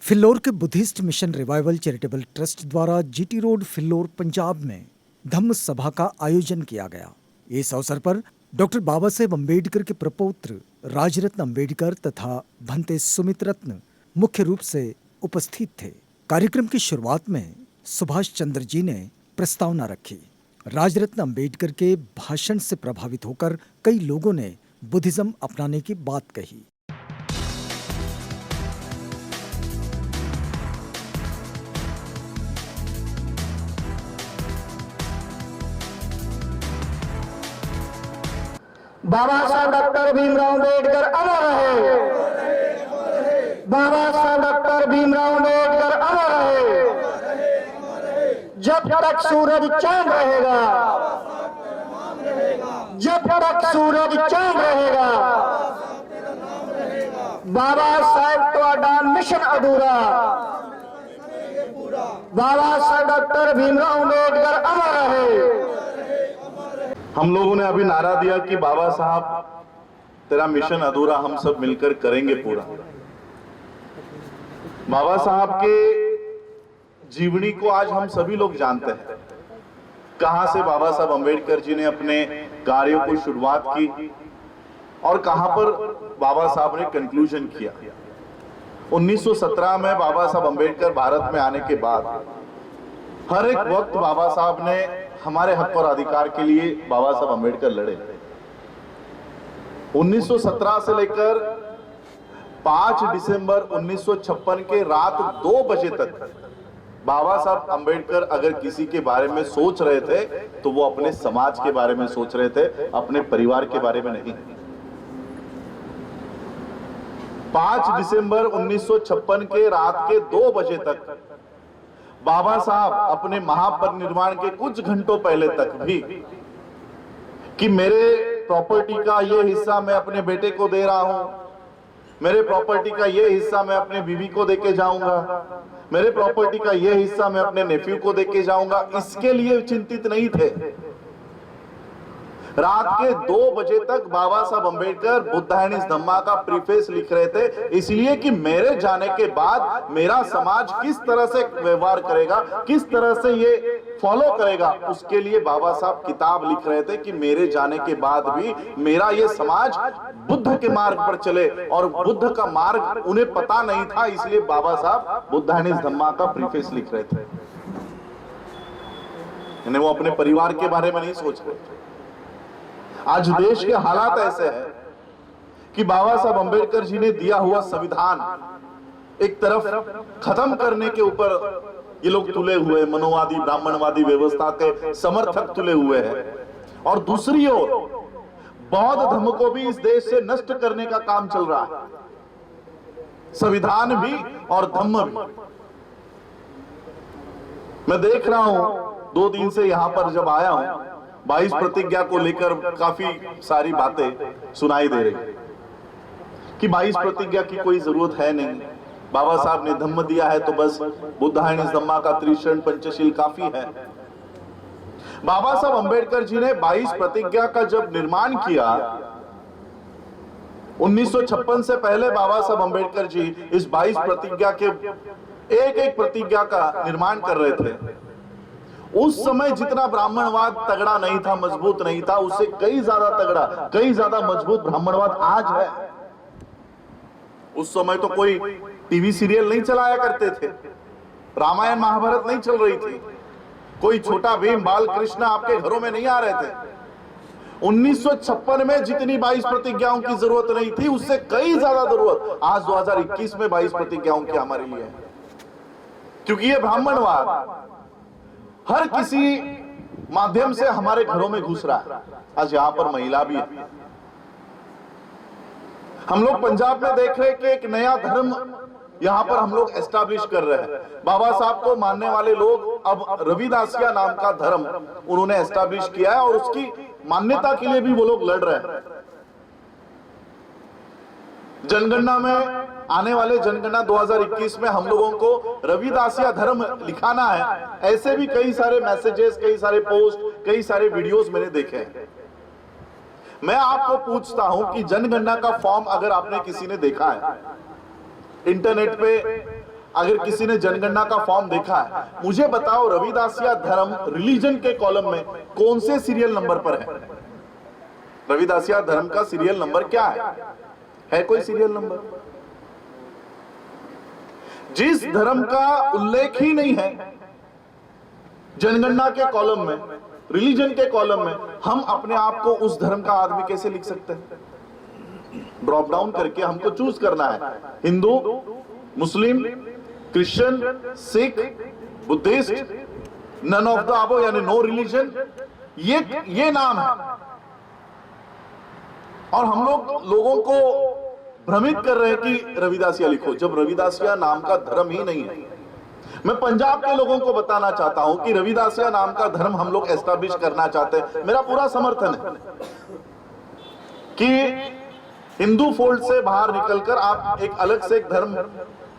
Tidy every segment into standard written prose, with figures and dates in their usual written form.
फिल्लौर के Buddhist mission revival charitable trust द्वारा GT road Phillaur Punjab में धम्म सभा का आयोजन किया गया। इस अवसर पर डॉक्टर बाबा साहेब अम्बेडकर के प्रपौत्र राजरत्न अम्बेडकर तथा भंते सुमित रत्न मुख्य रूप से उपस्थित थे। कार्यक्रम की शुरुआत में सुभाष चंद्र जी ने प्रस्तावना रखी। राजरत्न अम्बेडकर के भाषण से प्रभावित होकर कई लोगों ने बुद्धिज्म अपनाने की बात कही। बाबा साहब डॉक्टर भीमराव अम्बेडकर अमर रहे। बाबा साहब डॉक्टर भीमराव अम्बेडकर अमर रहे। जब तक सूरज चांद रहेगा, जब तक सूरज चांद रहेगा, बाबा साहब ਤੁਹਾਡਾ मिशन अधूरा। बाबा साहब डॉक्टर भीमराव अम्बेडकर अमर रहे। हम लोगों ने अभी नारा दिया कि बाबा साहब तेरा मिशन अधूरा, हम सब मिलकर करेंगे पूरा। बाबा साहब के जीवनी को आज हम सभी लोग जानते हैं, कहां से बाबा साहब अम्बेडकर जी ने अपने कार्यों की शुरुआत की और कहां पर बाबा साहब ने कंक्लूजन किया। 1917 में बाबा साहब अम्बेडकर भारत में आने के बाद हर एक वक्त बाबा साहब ने हमारे हक और अधिकार के लिए बाबा साहब अम्बेडकर लड़े। 1917 से लेकर 5 दिसंबर 1956 के रात 2 बजे तक बाबा साहब अम्बेडकर अगर किसी के बारे में सोच रहे थे तो वो अपने समाज के बारे में सोच रहे थे, अपने परिवार के बारे में नहीं। 5 दिसंबर 1956 के रात के 2 बजे तक बाबा साहब अपने महापरिनिर्वाण के कुछ घंटों पहले तक भी कि मेरे प्रॉपर्टी का ये हिस्सा मैं अपने बेटे को दे रहा हूं, मेरे प्रॉपर्टी का ये हिस्सा मैं अपने बीवी को देके जाऊंगा, मेरे प्रॉपर्टी का ये हिस्सा मैं अपने नेफ्यू को देके जाऊंगा, इसके लिए चिंतित नहीं थे। रात के 2 बजे तक बाबा साहब अम्बेडकर बुद्धायनी धम्मा का प्रीफेस लिख रहे थे, इसलिए कि मेरे जाने के बाद मेरा समाज किस तरह से व्यवहार करेगा, किस तरह से ये फॉलो करेगा, उसके लिए बाबा साहब किताब लिख रहे थे कि मेरे जाने के बाद भी मेरा ये समाज बुद्ध के मार्ग पर चले। और बुद्ध का मार्ग उन्हें पता नहीं था, इसलिए बाबा साहब बुद्धायनी धम्मा का प्रीफेस लिख रहे थे। वो अपने परिवार के बारे में नहीं सोच रहे थे। आज देश के हालात ऐसे हैं कि बाबा साहब अम्बेडकर जी ने दिया हुआ संविधान एक तरफ खत्म करने के ऊपर ये लोग तुले हुए, मनोवादी ब्राह्मणवादी व्यवस्था के समर्थक तुले हुए हैं, और दूसरी ओर बौद्ध धर्म को भी इस देश से नष्ट करने का काम चल रहा है, संविधान भी और धम्म भी। मैं देख रहा हूं 2 दिन से यहां पर जब आया हूं, 22 प्रतिज्ञा को लेकर काफी सारी बातें सुनाई दे रही कि 22 प्रतिज्ञा की कोई जरूरत है नहीं, बाबा साहब ने धम्म दिया है तो बस बुद्धायनी धम्मा का त्रिशरण पंचशील काफी है। बाबा साहब अम्बेडकर जी ने 22 प्रतिज्ञा का जब निर्माण किया, 1956 से पहले बाबा साहब अम्बेडकर जी इस 22 प्रतिज्ञा के एक प्रतिज्ञा का निर्माण कर रहे थे। उस समय जितना ब्राह्मणवाद तगड़ा नहीं था, मजबूत नहीं था, उससे कई ज्यादा तगड़ा, कई ज्यादा मजबूत ब्राह्मणवाद आज है। उस समय तो कोई टीवी सीरियल नहीं चलाया करते थे, रामायण महाभारत नहीं चल रही थी, कोई छोटा भीम बाल कृष्ण आपके घरों में नहीं आ रहे थे। 1956 में जितनी 22 प्रतिज्ञाओं की जरूरत नहीं थी, उससे कई ज्यादा जरूरत आज 2021 में 22 प्रतिज्ञाओं की हमारे लिए है, क्योंकि ये ब्राह्मणवाद हर किसी माध्यम से हमारे घरों में घुस रहा है। आज यहां पर महिला भी है। हम लोग पंजाब में देख रहे हैं कि एक नया धर्म यहां पर हम लोग एस्टैब्लिश कर रहे हैं। बाबा साहब को मानने वाले लोग अब रविदासिया नाम का धर्म उन्होंने एस्टैब्लिश किया है, और उसकी मान्यता के लिए भी वो लोग लड़ रहे हैं। जनगणना में आने वाले जनगणना 2021 में हम लोगों को रविदासिया धर्म लिखाना है। ऐसे भी कई सारे मैसेजेस, कई सारे पोस्ट, कई सारे वीडियोस मैंने देखे हैं। मैं आपको पूछता हूं कि जनगणना का फॉर्म अगर आपने किसी ने देखा है, इंटरनेट पे अगर किसी ने जनगणना का फॉर्म देखा है, मुझे बताओ रविदासिया धर्म रिलीजन के कॉलम में कौन से सीरियल नंबर पर है? रविदासिया धर्म का सीरियल नंबर क्या है कोई सीरियल नंबर? जिस धर्म का उल्लेख ही नहीं है जनगणना के कॉलम में, रिलीजन के कॉलम में, हम अपने आप को उस धर्म का आदमी कैसे लिख सकते हैं? ड्रॉप डाउन करके हमको चूज करना है, Hindu, Muslim, Christian, Sikh, Buddhist, none of the above यानी नो रिलीजन, ये नाम है। और हम लोगों को भ्रमित कर रहे हैं कि रविदासिया लिखो, जब रविदासिया नाम का धर्म ही नहीं है। मैं पंजाब के लोगों को बताना चाहता हूं कि रविदासिया नाम का धर्म हम लोग एस्टैब्लिश करना चाहते हैं। मेरा पूरा समर्थन है कि हिंदू फोल्ड से बाहर निकलकर आप एक अलग से एक धर्म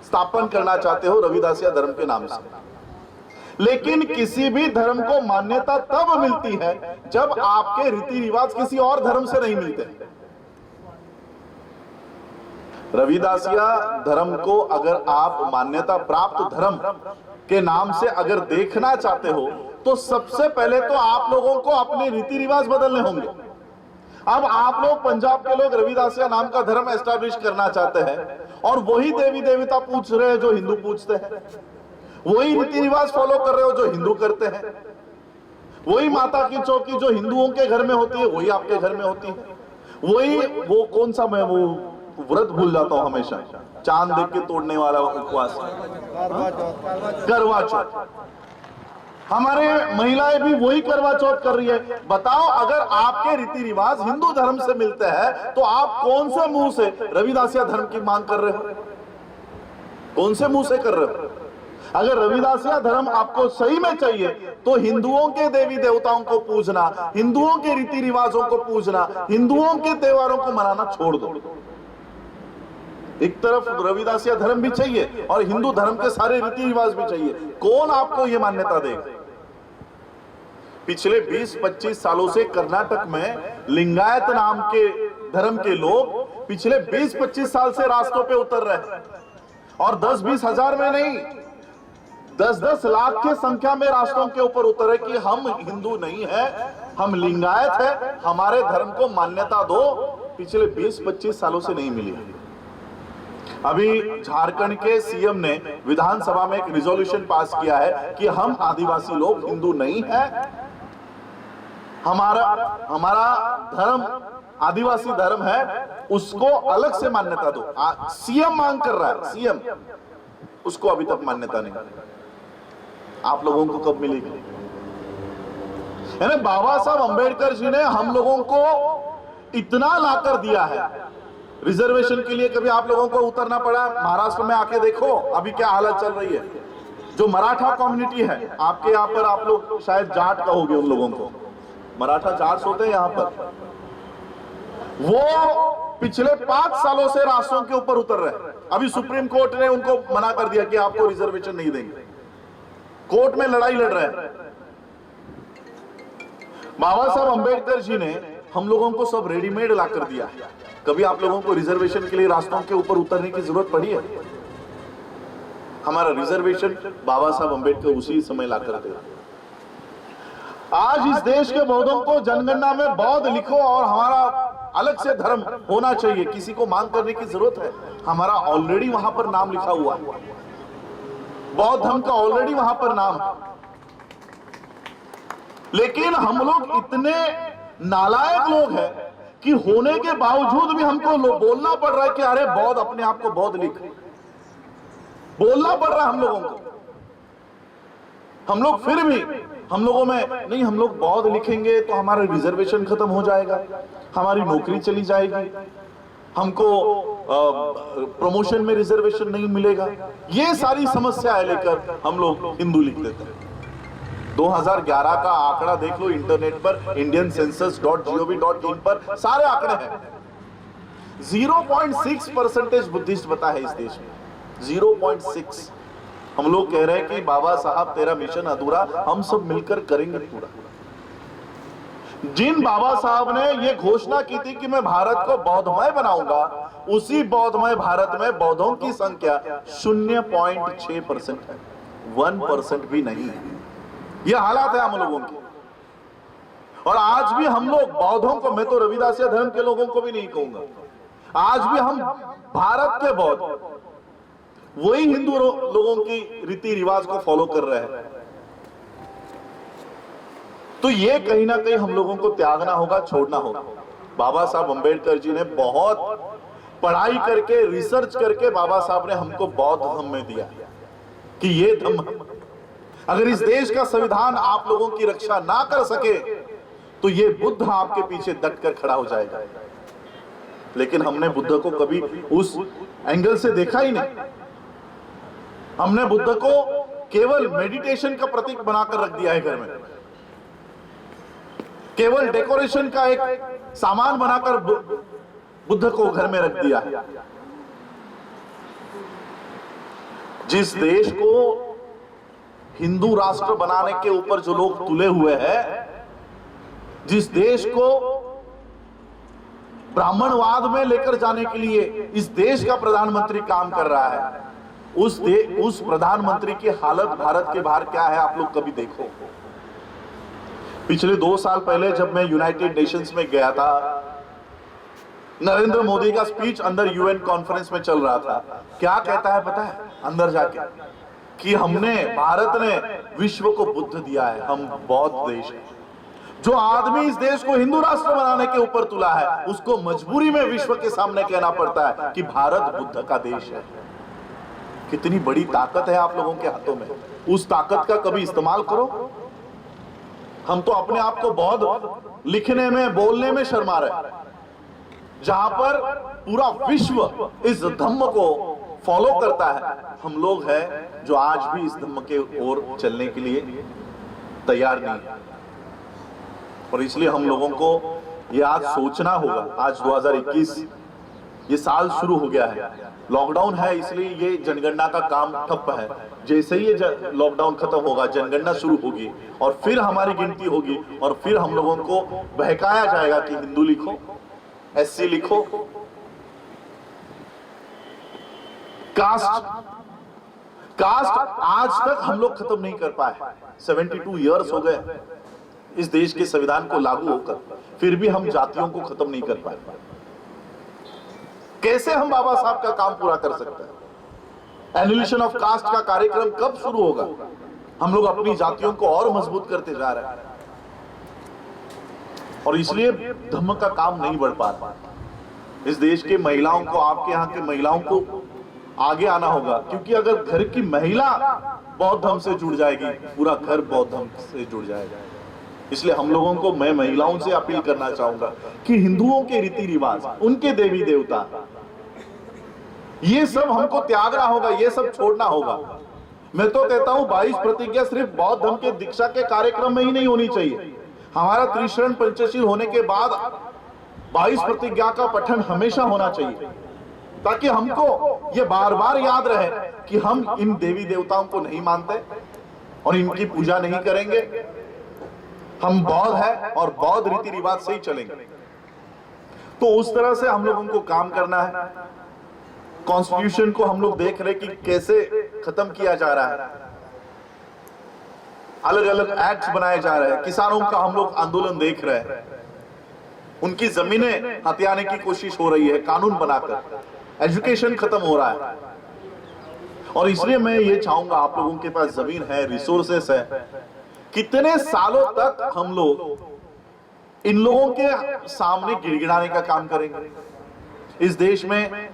स्थापन करना चाहते हो रविदासिया धर्म के नाम से, लेकिन किसी भी धर्म को मान्यता तब मिलती है जब आपके रीति रिवाज किसी और धर्म से नहीं मिलते। रविदासिया धर्म को अगर आप मान्यता प्राप्त धर्म के नाम से अगर देखना चाहते हो तो सबसे पहले तो आप लोगों को अपने रीति रिवाज बदलने होंगे। अब आप लोग, पंजाब के लोग रविदासिया नाम का धर्म एस्टैब्लिश करना चाहते हैं और वही देवी देवता पूछ रहे हैं जो हिंदू पूछते हैं, वही रीति रिवाज फॉलो कर रहे हो जो हिंदू करते हैं, वही माता की चौकी जो हिंदुओं के घर में होती है वही आपके घर में होती है, वही वो कौन सा, मैं वो व्रत भूल जाता हूं हमेशा, चांद देख के तोड़ने वाला उपवास, करवा चौथ। हमारे महिलाएं भी वही करवा चौथ कर रही है। बताओ, अगर आपके रीति रिवाज हिंदू धर्म से मिलते हैं तो आप कौन से मुंह से रविदासिया धर्म की मांग कर रहे हो? कौन से मुंह से कर रहे हो? अगर रविदासिया धर्म आपको सही में चाहिए तो हिंदुओं के देवी देवताओं को पूजना, हिंदुओं के रीति रिवाजों को पूजना, हिंदुओं के त्योहारों को मनाना छोड़ दो। एक तरफ रविदासिया धर्म भी चाहिए और हिंदू धर्म के सारे रीति रिवाज भी चाहिए। कौन आपको यह मान्यता देगा? पिछले 20-25 सालों से कर्नाटक में लिंगायत नाम के धर्म के लोग पिछले 20-25 साल से रास्तों पे उतर रहे हैं और 10-20 हजार में नहीं, 10-10 लाख की संख्या में रास्तों के ऊपर उतरे कि हम हिंदू नहीं है, हम लिंगायत है, हमारे धर्म को मान्यता दो। पिछले 20-25 सालों से नहीं मिली। अभी झारखंड के सीएम ने विधानसभा में एक रिजोल्यूशन पास किया है कि हम आदिवासी लोग हिंदू नहीं है, हमारा धर्म आदिवासी धर्म है, उसको अलग से मान्यता दो। सीएम मांग कर रहा है, सीएम, उसको अभी तक मान्यता नहीं। आप लोगों को कब मिलेगी? यानी बाबा साहब अंबेडकर जी ने हम लोगों को इतना लाकर दिया है। रिजर्वेशन के लिए कभी आप लोगों को उतरना पड़ा? महाराष्ट्र में आके देखो अभी क्या हालत चल रही है। जो मराठा कम्युनिटी है आपके यहाँ पर, आप लोग शायद जाट कहोगे उन लोगों को, मराठा जाट होते हैं यहाँ पर, वो पिछले 5 सालों से रास्तों के ऊपर उतर रहे हैं। अभी सुप्रीम कोर्ट ने उनको मना कर दिया कि आपको रिजर्वेशन नहीं देंगे। कोर्ट में लड़ाई लड़ रहे हैं। बाबा साहब अंबेडकर जी ने हम लोगों को सब रेडीमेड ला कर दिया। कभी आप लोगों को रिजर्वेशन के लिए रास्तों के ऊपर उतरने की जरूरत पड़ी है? हमारा रिजर्वेशन बाबा साहब अंबेडकर उसी समय ला कर दिया। आज इस देश के बौद्धों को जनगणना में बौद्ध लिखो और हमारा अलग से धर्म होना चाहिए, किसी को मांग करने की जरूरत है? हमारा ऑलरेडी वहां पर नाम लिखा हुआ है, बौद्ध धर्म का ऑलरेडी वहां पर नाम है। लेकिन हम लोग इतने नालायक लोग हैं कि होने के बावजूद भी हमको बोलना पड़ रहा है कि अरे बौद्ध, अपने आप को बौद्ध लिख, बोलना पड़ रहा है हम लोगों को। हम लोग फिर भी, हम लोगों में नहीं, हम लोग बौद्ध लिखेंगे तो हमारा रिजर्वेशन खत्म हो जाएगा, हमारी नौकरी चली जाएगी, हमको प्रमोशन में रिजर्वेशन नहीं मिलेगा। ये सारी समस्या है लेकर हम लोग हिंदू लिख देते हैं। 2011 का आंकड़ा देख लो इंटरनेट पर, indiancensus.gov.in पर सारे आंकड़े हैं। 0.6% बुद्धिस्ट बता है इस देश में, 0.6। हम लोग कह रहे हैं कि बाबा साहब तेरा मिशन अधूरा, हम सब मिलकर करेंगे पूरा। जिन बाबा साहब ने ये घोषणा की थी कि मैं भारत को बौद्धमय बनाऊंगा, उसी बौद्धमय भारत में बौद्धों की संख्या 0.6% है, 1% भी नहीं है। ये हालात है हम लोगों की। और आज भी हम लोग बौद्धों को, मैं तो रविदासिया धर्म के लोगों को भी नहीं कहूंगा, आज भी हम भारत के बौद्ध वही हिंदू लोगों की रीति रिवाज को फॉलो कर रहे हैं। तो ये कहीं ना कहीं हम लोगों को त्यागना होगा, छोड़ना होगा। बाबा साहब अंबेडकर जी ने बहुत पढ़ाई करके, रिसर्च करके बाबा साहब ने हमको बौद्ध धर्म में दिया कि ये धर्म, अगर इस देश का संविधान आप लोगों की रक्षा ना कर सके तो ये बुद्ध आपके पीछे डट कर खड़ा हो जाएगा। लेकिन हमने बुद्ध को कभी उस एंगल से देखा ही नहीं। हमने बुद्ध को केवल मेडिटेशन का प्रतीक बनाकर रख दिया है घर में, केवल डेकोरेशन का एक सामान बनाकर बुद्ध को घर में रख दिया है। जिस देश को हिंदू राष्ट्र बनाने के ऊपर जो लोग तुले हुए हैं, जिस देश को ब्राह्मणवाद में लेकर जाने के लिए इस देश का प्रधानमंत्री काम कर रहा है, उस प्रधानमंत्री की हालत भारत के बाहर क्या है आप लोग कभी देखो। पिछले 2 साल पहले जब मैं यूनाइटेड नेशंस में गया था, नरेंद्र मोदी का स्पीच अंदर यूएन कॉन्फ्रेंस में चल रहा था। क्या कहता है पता है अंदर जाके, कि हमने, भारत ने विश्व को बुद्ध दिया है, हम बौद्ध देश हैं। जो आदमी इस देश को हिंदू राष्ट्र बनाने के ऊपर तुला है, उसको मजबूरी में विश्व के सामने कहना पड़ता है कि भारत बुद्ध का देश है। कितनी बड़ी ताकत है आप लोगों के हाथों में, उस ताकत का कभी इस्तेमाल करो। हम तो अपने आप को बौद्ध लिखने में, बोलने में शर्मा रहे, जहां पर पूरा विश्व इस धम्म को फॉलो करता है। हम लोग हैं जो आज भी इस धम्म के ओर चलने के लिए तैयार नहीं है। और इसलिए हम लोगों को ये आज सोचना होगा। आज 2021 ये साल शुरू हो गया है, लॉकडाउन है, इसलिए ये जनगणना का काम ठप्प है। जैसे ही ये लॉकडाउन खत्म होगा, जनगणना शुरू होगी और फिर हमारी गिनती होगी और फिर हम लोगों को बहकाया जाएगा कि हिंदू लिखो, एससी लिखो, कास्ट आज तक हम लोग खत्म नहीं कर पाए। 72 इयर्स हो गए इस देश के संविधान को लागू होकर, फिर भी हम जातियों को खत्म नहीं कर पाए। कैसे हम बाबा साहब का काम पूरा कर सकते हैं? एनिलिशन ऑफ कास्ट का कार्यक्रम कब शुरू होगा? हम लोग अपनी जातियों को और मजबूत करते जा रहे हैं और इसलिए धम्म का काम नहीं बढ़ पा रहा। इस देश के महिलाओं को, आपके यहाँ के महिलाओं को आगे आना होगा, क्योंकि अगर घर की महिला बौद्ध धर्म से जुड़ जाएगी, पूरा घर बौद्ध धर्म से जुड़ जाएगा। इसलिए हम लोगों को, मैं महिलाओं से अपील करना चाहूंगा कि हिंदुओं के रीति रिवाज, उनके देवी देवता, ये सब हमको त्यागना होगा, ये सब छोड़ना होगा। मैं तो कहता हूं 22 प्रतिज्ञा सिर्फ बौद्ध धर्म के दीक्षा के कार्यक्रम में ही नहीं होनी चाहिए। हमारा त्रिशरण पंचशील होने के बाद 22 प्रतिज्ञा का पठन हमेशा होना चाहिए, ताकि हमको ये बार बार याद रहे कि हम इन देवी देवताओं को नहीं मानते और इनकी पूजा नहीं करेंगे। हम बौद्ध हैं और बौद्ध रीति रिवाज से ही चलेंगे। तो उस तरह से हम लोगों को काम करना है। कॉन्स्टिट्यूशन को हम लोग देख रहे कि कैसे खत्म किया जा रहा है, अलग अलग एक्ट्स बनाए जा रहे हैं। किसानों का हम लोग आंदोलन देख रहे हैं, उनकी जमीनें हथियाने की कोशिश हो रही है कानून बनाकर। एजुकेशन खत्म हो रहा है और इसलिए मैं ये चाहूंगा, आप लोगों के पास जमीन है, रिसोर्सेस है, कितने सालों तक हम लोग इन लोगों के सामने गिड़गिड़ाने का काम करेंगे? इस देश में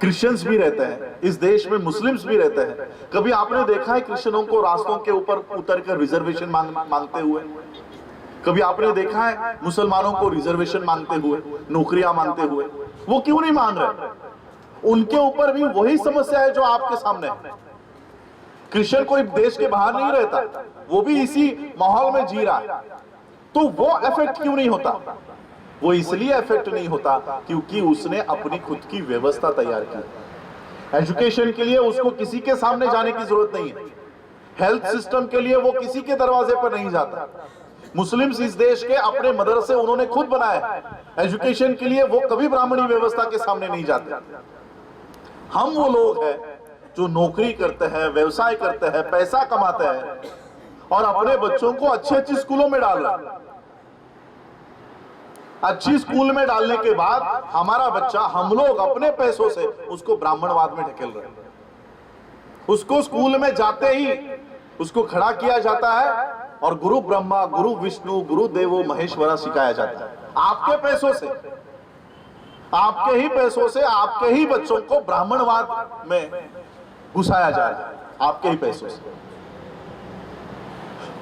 क्रिश्चियंस भी रहते हैं, इस देश में मुस्लिम्स भी रहते हैं। कभी आपने देखा है क्रिश्चियनों को रास्तों के ऊपर उतरकर रिजर्वेशन मांगते हुए? कभी आपने देखा है मुसलमानों को रिजर्वेशन मांगते हुए, नौकरियां मांगते हुए? वो क्यों नहीं मांग रहे? उनके ऊपर भी वही समस्या है जो आपके सामने है। क्रिश्चियन कोई देश के बाहर नहीं रहता, वो भी इसी माहौल में जी रहा है, तो वो इफेक्ट क्यों नहीं होता? वो इसलिए इफेक्ट नहीं होता क्योंकि उसने अपनी खुद की व्यवस्था तैयार की। एजुकेशन के लिए उसको किसी के सामने जाने की जरूरत नहीं है, हेल्थ सिस्टम के लिए वो किसी के दरवाजे पर नहीं जाता, मुस्लिम्स इस देश के अपने मदरसे उन्होंने खुद बनाए एजुकेशन के लिए, वो कभी ब्राह्मणी व्यवस्था के सामने नहीं जाते। हम वो लोग हैं जो नौकरी करते हैं, व्यवसाय करते हैं, पैसा कमाते हैं और अपने बच्चों को अच्छी अच्छी स्कूलों में डाल रहे हैं। अच्छी स्कूल में डालने के बाद हमारा बच्चा, हम लोग अपने पैसों से उसको ब्राह्मणवाद में ढकेल रहे हैं। उसको स्कूल में जाते ही उसको खड़ा किया जाता है और गुरु ब्रह्मा, गुरु विष्णु, गुरु देवो महेश्वरा सिखाया जाता है। आपके पैसों से, आपके ही पैसों से आपके ही बच्चों को ब्राह्मणवाद में घुसाया जा रहा है, आपके ही पैसों से।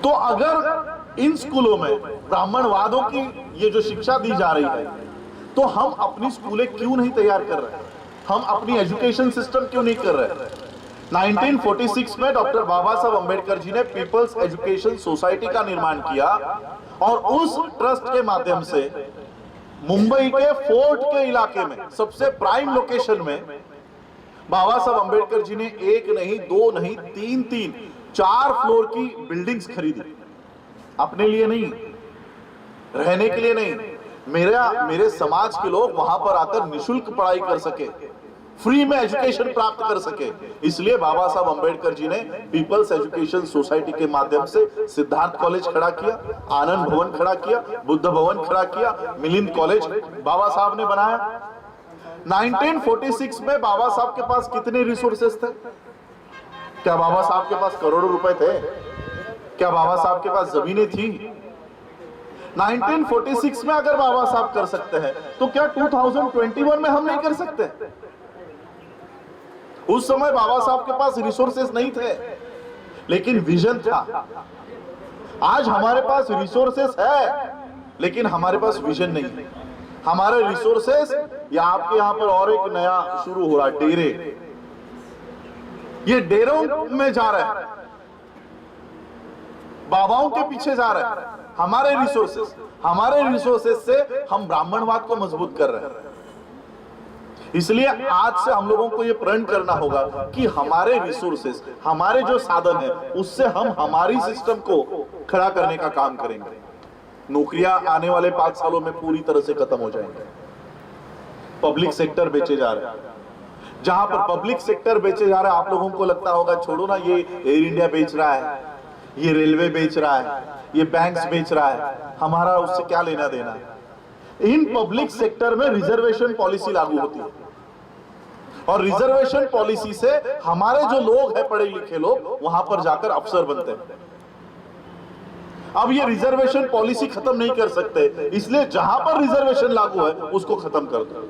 तो अगर इन स्कूलों में ब्राह्मणवादों की ये जो शिक्षा दी जा रही है, तो हम अपनी स्कूलें क्यों नहीं तैयार कर रहे हैं? हम अपनी एजुकेशन सिस्टम क्यों नहीं कर रहे? 1946 में डॉक्टर बाबा साहब अंबेडकर जी ने पीपल्स एजुकेशन सोसाइटी का निर्माण किया और उस ट्रस्ट के माध्यम से मुंबई के फोर्ट के इलाके में, सबसे प्राइम लोकेशन में, बाबा साहब अंबेडकर जी ने एक नहीं, दो नहीं, तीन 4 फ्लोर की बिल्डिंग्स खरीदी। अपने लिए नहीं, रहने के लिए नहीं, मेरे समाज के लोग वहां पर आकर निशुल्क पढ़ाई कर सके, फ्री में एजुकेशन प्राप्त कर सके। इसलिए बाबा साहब अंबेडकर जी ने पीपल्स एजुकेशन सोसाइटी के माध्यम से सिद्धार्थ कॉलेज खड़ा किया, आनंद भवन खड़ा किया, बुद्ध भवन खड़ा किया, मिलिंद कॉलेज बाबा साहब ने बनाया। 1946 में बाबा साहब के पास कितने रिसोर्सेस थे? क्या बाबा साहब के पास करोड़ों रुपए थे? क्या बाबा साहब के पास जमीनें थी? 1946 में अगर बाबा साहब कर सकते हैं तो क्या 2021 में हम नहीं कर सकते? उस समय बाबा साहब के पास रिसोर्सेस नहीं थे, लेकिन विजन था। आज हमारे पास रिसोर्सेस है, लेकिन हमारे पास विजन नहीं है। हमारे रिसोर्सेस, या आपके यहां पर और एक नया शुरू हो रहा है, डेरे। ये डेरों में जा रहे हैं, बाबाओं के पीछे जा रहे हैं। हमारे रिसोर्सेस से हम ब्राह्मणवाद को मजबूत कर रहे हैं। इसलिए आज से हम लोगों को यह प्रण करना होगा कि हमारे रिसोर्सेस, हमारे जो साधन है, उससे हम हमारी सिस्टम को खड़ा करने का काम करेंगे। नौकरियां आने वाले 5 सालों में पूरी तरह से खत्म हो जाएंगे। पब्लिक सेक्टर बेचे जा रहे हैं। जहां पर पब्लिक सेक्टर बेचे जा रहे हैं, आप लोगों को लगता होगा छोड़ो ना, ये एयर इंडिया बेच रहा है, ये रेलवे बेच रहा है, ये बैंक्स बेच रहा है, हमारा उससे क्या लेना देना है। इन पब्लिक सेक्टर में रिजर्वेशन पॉलिसी लागू होती है और रिजर्वेशन पॉलिसी से हमारे जो लोग हैं, पढ़े लिखे लोग, वहां पर जाकर अफसर बनते हैं। अब ये रिजर्वेशन पॉलिसी खत्म नहीं कर सकते, इसलिए जहां पर रिजर्वेशन लागू है उसको खत्म कर दो,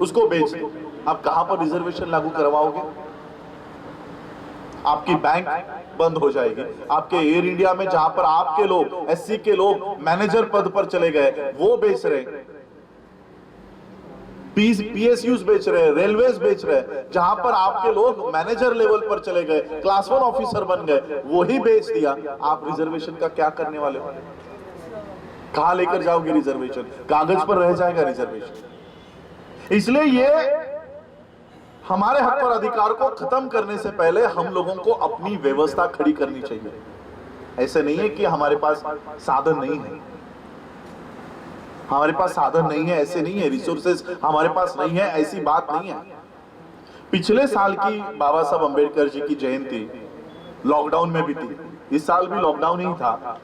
उसको बेच दो। आप कहां पर रिजर्वेशन लागू करवाओगे? आपकी बैंक बंद हो जाएगी। आपके एयर इंडिया में जहां पर आपके लोग, एससी के लोग मैनेजर पद पर चले गए, वो बेच रहे, पीएसयूज बेच रहे, रेलवेज बेच रहे। जहां पर आपके लोग मैनेजर लेवल पर चले गए, क्लास 1 ऑफिसर बन गए, वो ही बेच दिया। आप रिजर्वेशन का क्या करने वाले हो? कहां लेकर जाओगे रिजर्वेशन? कागज पर रह जाएगा रिजर्वेशन। इसलिए ये हमारे हक और अधिकार को खत्म करने से पहले हम लोगों को अपनी व्यवस्था खड़ी करनी चाहिए। ऐसे नहीं है कि हमारे पास साधन नहीं है, हमारे पास साधन नहीं है, ऐसे नहीं है। रिसोर्सेस हमारे पास नहीं है, ऐसी बात नहीं है। पिछले साल की बाबा साहब अंबेडकर जी की जयंती लॉकडाउन में भी थी, इस साल भी लॉकडाउन ही था।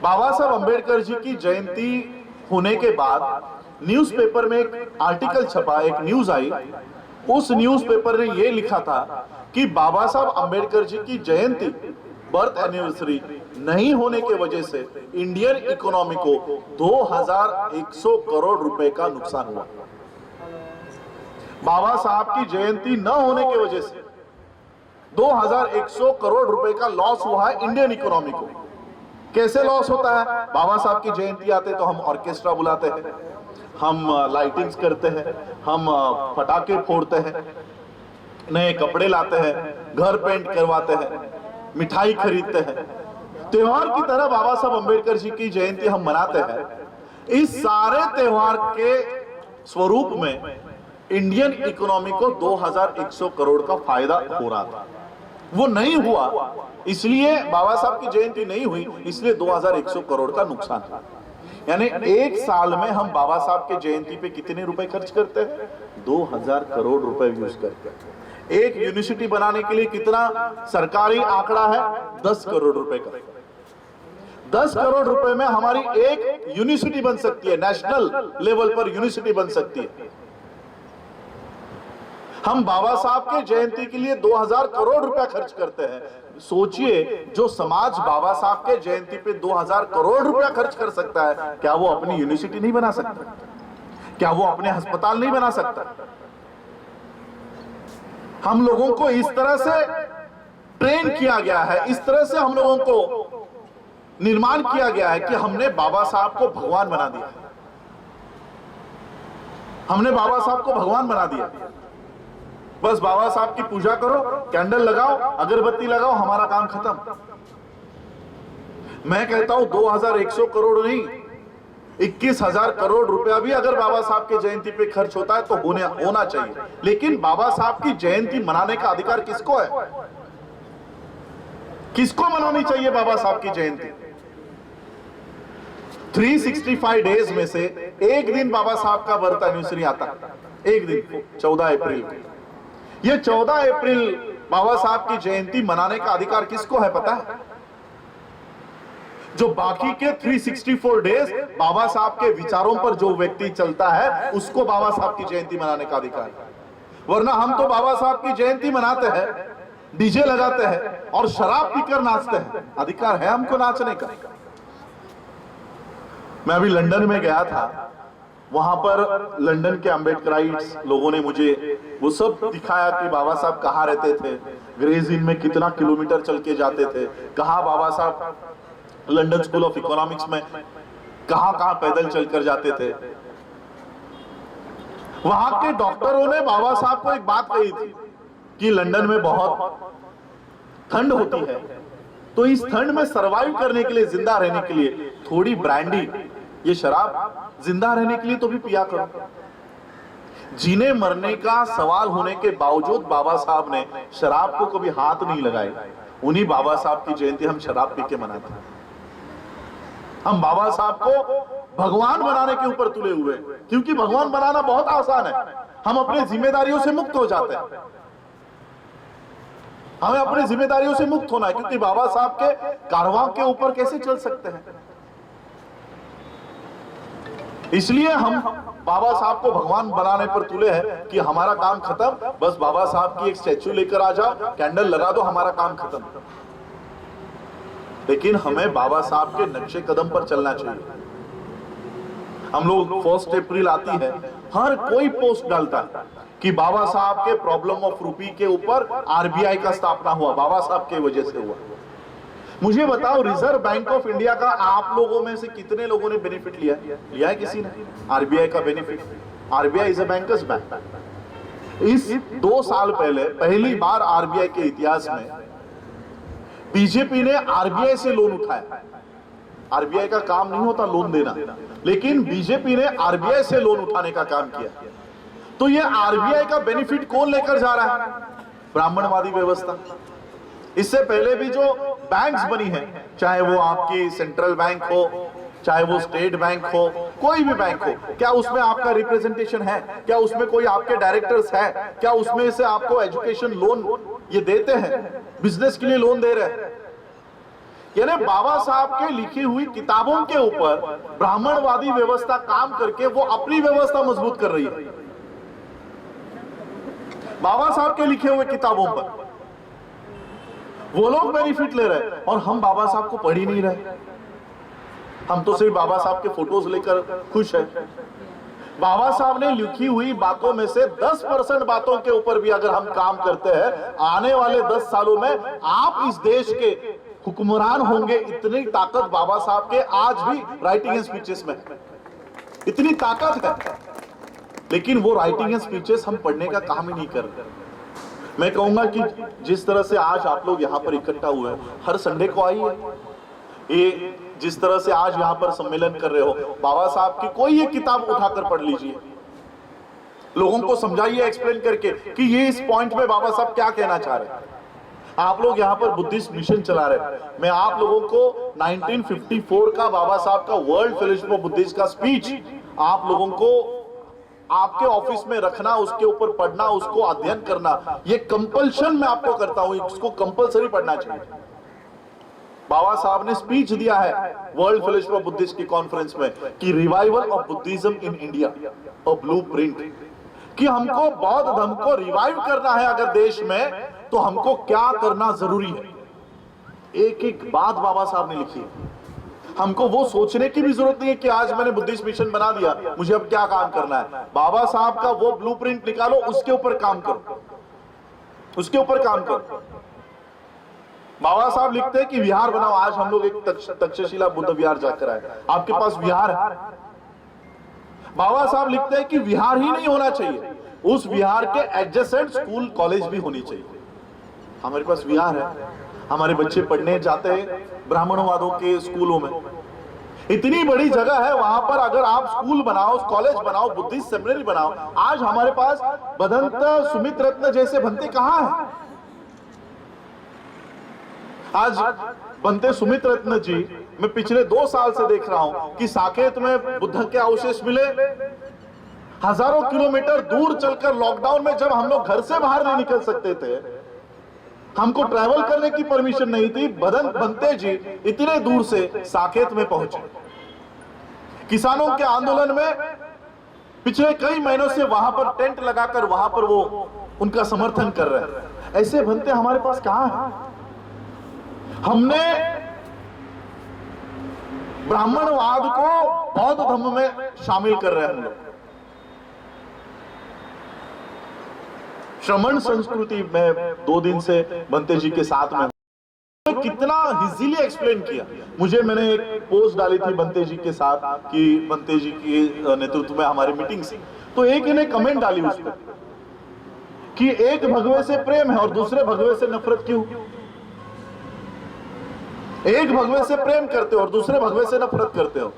बाबा साहब अंबेडकर जी की जयंती होने के बाद न्यूज़पेपर में एक आर्टिकल छपा, एक न्यूज आई। उस न्यूज़पेपर ने यह लिखा था कि बाबा साहब अंबेडकर जी की जयंती, बर्थ एनिवर्सरी नहीं होने के वजह से इंडियन इकोनॉमी को 2100 करोड़ रुपए का नुकसान हुआ। बाबा साहब की जयंती न होने की वजह से 2100 करोड़ रुपए का लॉस हुआ है इंडियन इकोनॉमी को। कैसे लॉस होता है? बाबा साहब की जयंती आते तो हम ऑर्केस्ट्रा बुलाते हैं, हम लाइटिंग्स करते हैं, हम पटाखे फोड़ते हैं, नए कपड़े लाते हैं, घर पेंट करवाते हैं, मिठाई खरीदते हैं। त्योहार की तरह बाबा साहब अंबेडकर जी की जयंती हम मनाते हैं। इस सारे त्योहार के स्वरूप में इंडियन इकोनॉमी को 2100 करोड़ का फायदा हो रहा था। वो नहीं हुआ, इसलिए बाबा साहब की जयंती नहीं हुई, इसलिए 2100 करोड़ का नुकसान हुआ। यानी एक साल में हम बाबा साहब के जयंती पे कितने रुपए खर्च करते हैं? 2000 करोड़ रुपए यूज करते हैं। एक यूनिवर्सिटी बनाने के लिए कितना सरकारी आंकड़ा है? 10 करोड़ रुपए का। 10 करोड़ रुपए में हमारी एक यूनिवर्सिटी बन सकती है, नेशनल लेवल पर यूनिवर्सिटी बन सकती है। हम बाबा साहब के जयंती के लिए 2000 करोड़ रुपया खर्च करते हैं। सोचिए, जो समाज बाबा साहब के जयंती पे 2000 करोड़ रुपया खर्च कर सकता है, क्या वो अपनी यूनिवर्सिटी नहीं बना सकता? क्या वो अपने अस्पताल नहीं बना सकता? हम लोगों को इस तरह से ट्रेन किया गया है, इस तरह से हम लोगों को निर्माण किया गया है कि हमने बाबा साहब को भगवान बना दिया। हमने बाबा साहब को भगवान बना दिया। बस बाबा साहब की पूजा करो, कैंडल लगाओ, अगरबत्ती लगाओ, हमारा काम खत्म। मैं कहता हूं 2100 करोड़ नहीं, 21000 करोड़ रुपया भी अगर बाबा साहब के जयंती पे खर्च होता है तो होना चाहिए। लेकिन बाबा साहब की जयंती मनाने का अधिकार किसको है? किसको मनानी चाहिए बाबा साहब की जयंती? 365 डेज में से एक दिन बाबा साहब का बर्थ एनिवर्सरी आता है, एक दिन 14 अप्रैल को। ये 14 अप्रैल बाबा साहब की जयंती मनाने का अधिकार किसको है पता है? जो बाकी के 364 डेज बाबा साहब के विचारों पर जो व्यक्ति चलता है, उसको बाबा साहब की जयंती मनाने का अधिकार है। वरना हम तो बाबा साहब की जयंती मनाते हैं, डीजे लगाते हैं और शराब पीकर नाचते हैं। अधिकार है हमको नाचने का। मैं अभी लंदन में गया था, वहां पर लंदन के अम्बेडकराइट्स लोगों ने मुझे वो सब दिखाया कि बाबा साहब कहाँ रहते थे, ग्रेज इन में कितना किलोमीटर चल के जाते थे, कहाँ बाबा साहब लंदन स्कूल ऑफ इकोनॉमिक्स में कहाँ पैदल चलकर जाते थे। वहां के डॉक्टरों ने बाबा साहब को एक बात कही थी कि लंदन में बहुत ठंड होती है, तो इस ठंड में सरवाइव करने के लिए, जिंदा रहने के लिए थोड़ी ब्रांडी, ये शराब जिंदा रहने के लिए तो भी पिया करो। जीने मरने का सवाल होने के बावजूद बाबा साहब ने शराब को कभी हाथ नहीं लगाए। उन्हीं बाबा साहब की जयंती हम शराब पी के मनाते हैं। हम बाबा साहब को भगवान बनाने के ऊपर तुले हुए, क्योंकि भगवान बनाना बहुत आसान है। हम अपनी जिम्मेदारियों से मुक्त हो जाते हैं। हमें अपनी जिम्मेदारियों से मुक्त होना है, क्योंकि बाबा साहब के कारवां के ऊपर कैसे चल सकते हैं। इसलिए हम बाबा साहब को भगवान बनाने पर तुले हैं कि हमारा काम खत्म, बस बाबा साहब की एक स्टैचू लेकर आ जाओ, कैंडल लगा दो, हमारा काम खत्म। लेकिन हमें बाबा साहब के नक्शे कदम पर चलना चाहिए। हम लोग 1 अप्रैल आती है, हर कोई पोस्ट डालता है कि बाबा साहब के प्रॉब्लम ऑफ रूपी के ऊपर आरबीआई का स्थापना हुआ, बाबा साहब के वजह से हुआ। मुझे बताओ, रिजर्व बैंक ऑफ इंडिया का आप लोगों में से कितने लोगों ने बेनिफिट लिया है किसी ने आरबीआई का benefit? RBI is a bankers bank. इस 2 साल पहले पहली बार आरबीआई के इतिहास में बीजेपी ने आरबीआई से लोन उठाया। आरबीआई का काम नहीं होता लोन देना, लेकिन बीजेपी ने आरबीआई से लोन उठाने का काम किया। तो ये आरबीआई का बेनिफिट कौन लेकर जा रहा है? ब्राह्मणवादी व्यवस्था। इससे पहले भी जो बैंक्स बनी है, चाहे वो आपकी सेंट्रल बैंक हो, चाहे वो स्टेट बैंक हो, कोई भी बैंक हो, क्या उसमें आपका रिप्रेजेंटेशन है? क्या उसमें कोई आपके डायरेक्टर्स है? क्या उसमें से आपको एजुकेशन लोन ये देते हैं, बिजनेस के लिए लोन दे रहे हैं? यानी बाबा साहब के लिखी हुई किताबों के ऊपर ब्राह्मणवादी व्यवस्था काम करके वो अपनी व्यवस्था मजबूत कर रही है। बाबा साहब के लिखे हुए किताबों पर वो लोग बेनिफिट ले रहे हैं और हम बाबा साहब को पढ़ ही नहीं रहे। हम तो सिर्फ बाबा साहब के फोटोज लेकर खुश हैं। बाबा साहब ने लिखी हुई बातों में से 10% बातों के ऊपर भी अगर हम काम करते हैं, आने वाले 10 सालों में आप इस देश के हुक्मरान होंगे। इतनी ताकत बाबा साहब के आज भी राइटिंग एंड स्पीचेस में, इतनी ताकत है, लेकिन वो राइटिंग एंड स्पीचेस हम पढ़ने का काम ही नहीं कर रहे। मैं कहूंगा कि जिस तरह से आज आप लोग यहाँ पर इकट्ठा हुए हैं, हर संडे को आइए। ये जिस तरह से आज यहाँ पर सम्मेलन कर रहे हो, बाबा साहब की कोई एक किताब उठाकर पढ़ लीजिए, लोगों को समझाइए एक्सप्लेन करके कि ये इस पॉइंट में बाबा साहब क्या कहना चाह रहे हैं। आप लोग यहाँ पर बुद्धिस्ट मिशन चला रहे हैं। मैं आप लोगों को 1954 का बाबा साहब का वर्ल्ड फेलोशिप ऑफ बुद्धिस्ट का स्पीच आप लोगों को आपके ऑफिस में रखना, उसके ऊपर पढ़ना, उसको अध्ययन करना, ये कंपल्शन मैं आपको करता हूं, इसको कंपल्सरी पढ़ना चाहिए। बाबा साहब ने स्पीच दिया है वर्ल्ड फेलोशिप ऑफ बुद्धिस्ट की कॉन्फ्रेंस में कि revival of Buddhism in India a blueprint, कि हमको बौद्ध धर्म को रिवाइव करना है अगर देश में, तो हमको क्या करना जरूरी है। एक एक बात बाबा साहब ने लिखी है। हमको वो सोचने की भी जरूरत नहीं है कि आज मैंने बुद्धिस्ट मिशन बना दिया, मुझे अब क्या काम करना है। बाबा साहब का वो ब्लूप्रिंट निकालो, उसके ऊपर काम करो, उसके ऊपर काम करो। बाबा साहब लिखते हैं कि विहार बनाओ। आज हम लोग एक तक्षशिला बुद्ध विहार जाकर आए, आपके पास विहार है। बाबा साहब लिखते हैं कि विहार ही नहीं होना चाहिए, उस विहार के एडजेसेंट स्कूल कॉलेज भी होनी चाहिए। हमारे पास विहार है, हमारे बच्चे पढ़ने जाते हैं ब्राह्मणवादों के स्कूलों में, इतनी बड़ी जगह है वहां पर। अगर आप स्कूल बनाओ, कॉलेज बनाओ, बुद्धिस्ट सेमिनरी बनाओ। आज हमारे पास बदंत सुमित रत्न जैसे भंते कहां हैं? आज बनते सुमित रत्न जी, मैं पिछले 2 साल से देख रहा हूं कि साकेत में बुद्ध के अवशेष मिले। हजारों किलोमीटर दूर चलकर, लॉकडाउन में जब हम लोग घर से बाहर नहीं निकल सकते थे, हमको ट्रैवल करने की परमिशन नहीं थी, बनते जी इतने दूर से साकेत में पहुंचे। किसानों के आंदोलन में पिछले कई महीनों से वहां पर टेंट लगाकर वहां पर वो उनका समर्थन कर रहे हैं। ऐसे बनते हमारे पास कहां है? हमने ब्राह्मणवाद को बौद्ध धर्म में शामिल कर रहे हैं हम लोग। श्रमण संस्कृति में 2 दिन से बनते जी के साथ में कितना इजीली एक्सप्लेन किया मुझे। मैंने एक पोस्ट डाली थी बनते जी के साथ कि बनते जी के नेतृत्व में हमारी मीटिंग से, तो एक इन्हें कमेंट डाली उस पर कि एक भगवे से प्रेम है और दूसरे भगवे से नफरत क्यों? एक भगवे से प्रेम करते हो और दूसरे भगवे से नफरत करते हो।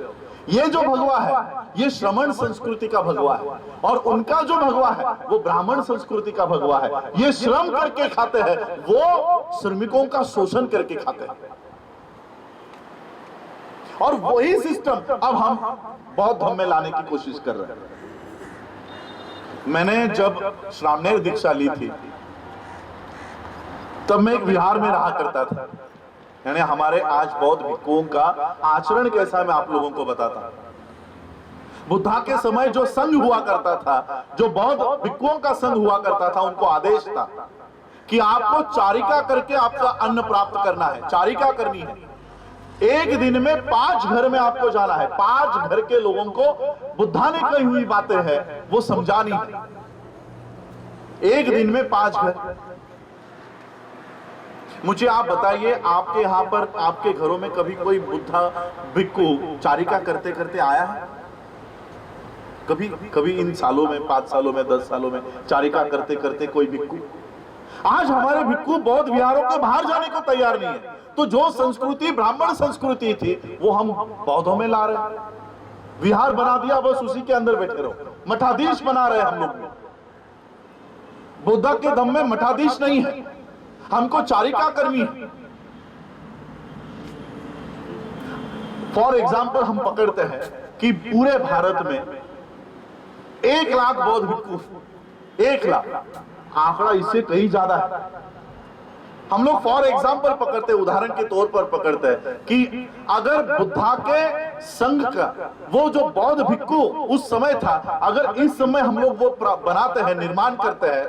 ये जो भगवा है ये श्रमण संस्कृति का भगवा है, और उनका जो भगवा है वो ब्राह्मण संस्कृति का भगवा है। ये श्रम करके खाते हैं, वो श्रमिकों का शोषण करके खाते हैं। और वही सिस्टम अब हम बौद्ध धर्म में लाने की कोशिश कर रहे हैं। मैंने जब श्रामणेर दीक्षा ली थी तब मैं एक विहार में रहा करता था। यानी हमारे आज बौद्ध भिक्षुओं का आचरण कैसा है मैं आप लोगों को बताता हूं। बुद्धा के समय जो संघ हुआ करता था, जो बौद्ध भिक्षुओं का संघ हुआ करता था, उनको आदेश था कि आपको चारिका करके आपका अन्न प्राप्त करना है, चारिका करनी है। एक दिन में 5 घर में आपको जाना है। 5 घर के लोगों को बुद्धा ने कही हुई बातें हैं वो समझानी है। एक दिन में 5 घर। मुझे आप बताइए, आपके यहां पर आपके घरों में कभी कोई बुद्धा भिक्षु चारिका करते करते आया है? कभी इन सालों में, 5 सालों में, 10 सालों में चारिका करते करते कोई भिक्षु? आज हमारे भिक्षु बौद्ध विहारों के बाहर जाने को तैयार नहीं है। तो जो संस्कृति ब्राह्मण संस्कृति थी वो हम बौद्धों में ला रहे हैं। विहार बना दिया, बस उसी के अंदर बैठे रहो। मठाधीश बना रहे हम लोग। बुद्ध के धम्म में मठाधीश नहीं है, हमको चारिका करनी है। फॉर एग्जाम्पल हम पकड़ते हैं कि पूरे भारत में 1 लाख बौद्ध भिक्षु, 1 लाख, आंकड़ा इससे कहीं ज्यादा है। हम लोग फॉर एग्जाम्पल पकड़ते, उदाहरण के तौर पर पकड़ते हैं कि अगर बुद्धा के संघ का वो जो बौद्ध भिक्षु उस समय था, अगर इस समय हम लोग वो बनाते हैं, निर्माण करते हैं,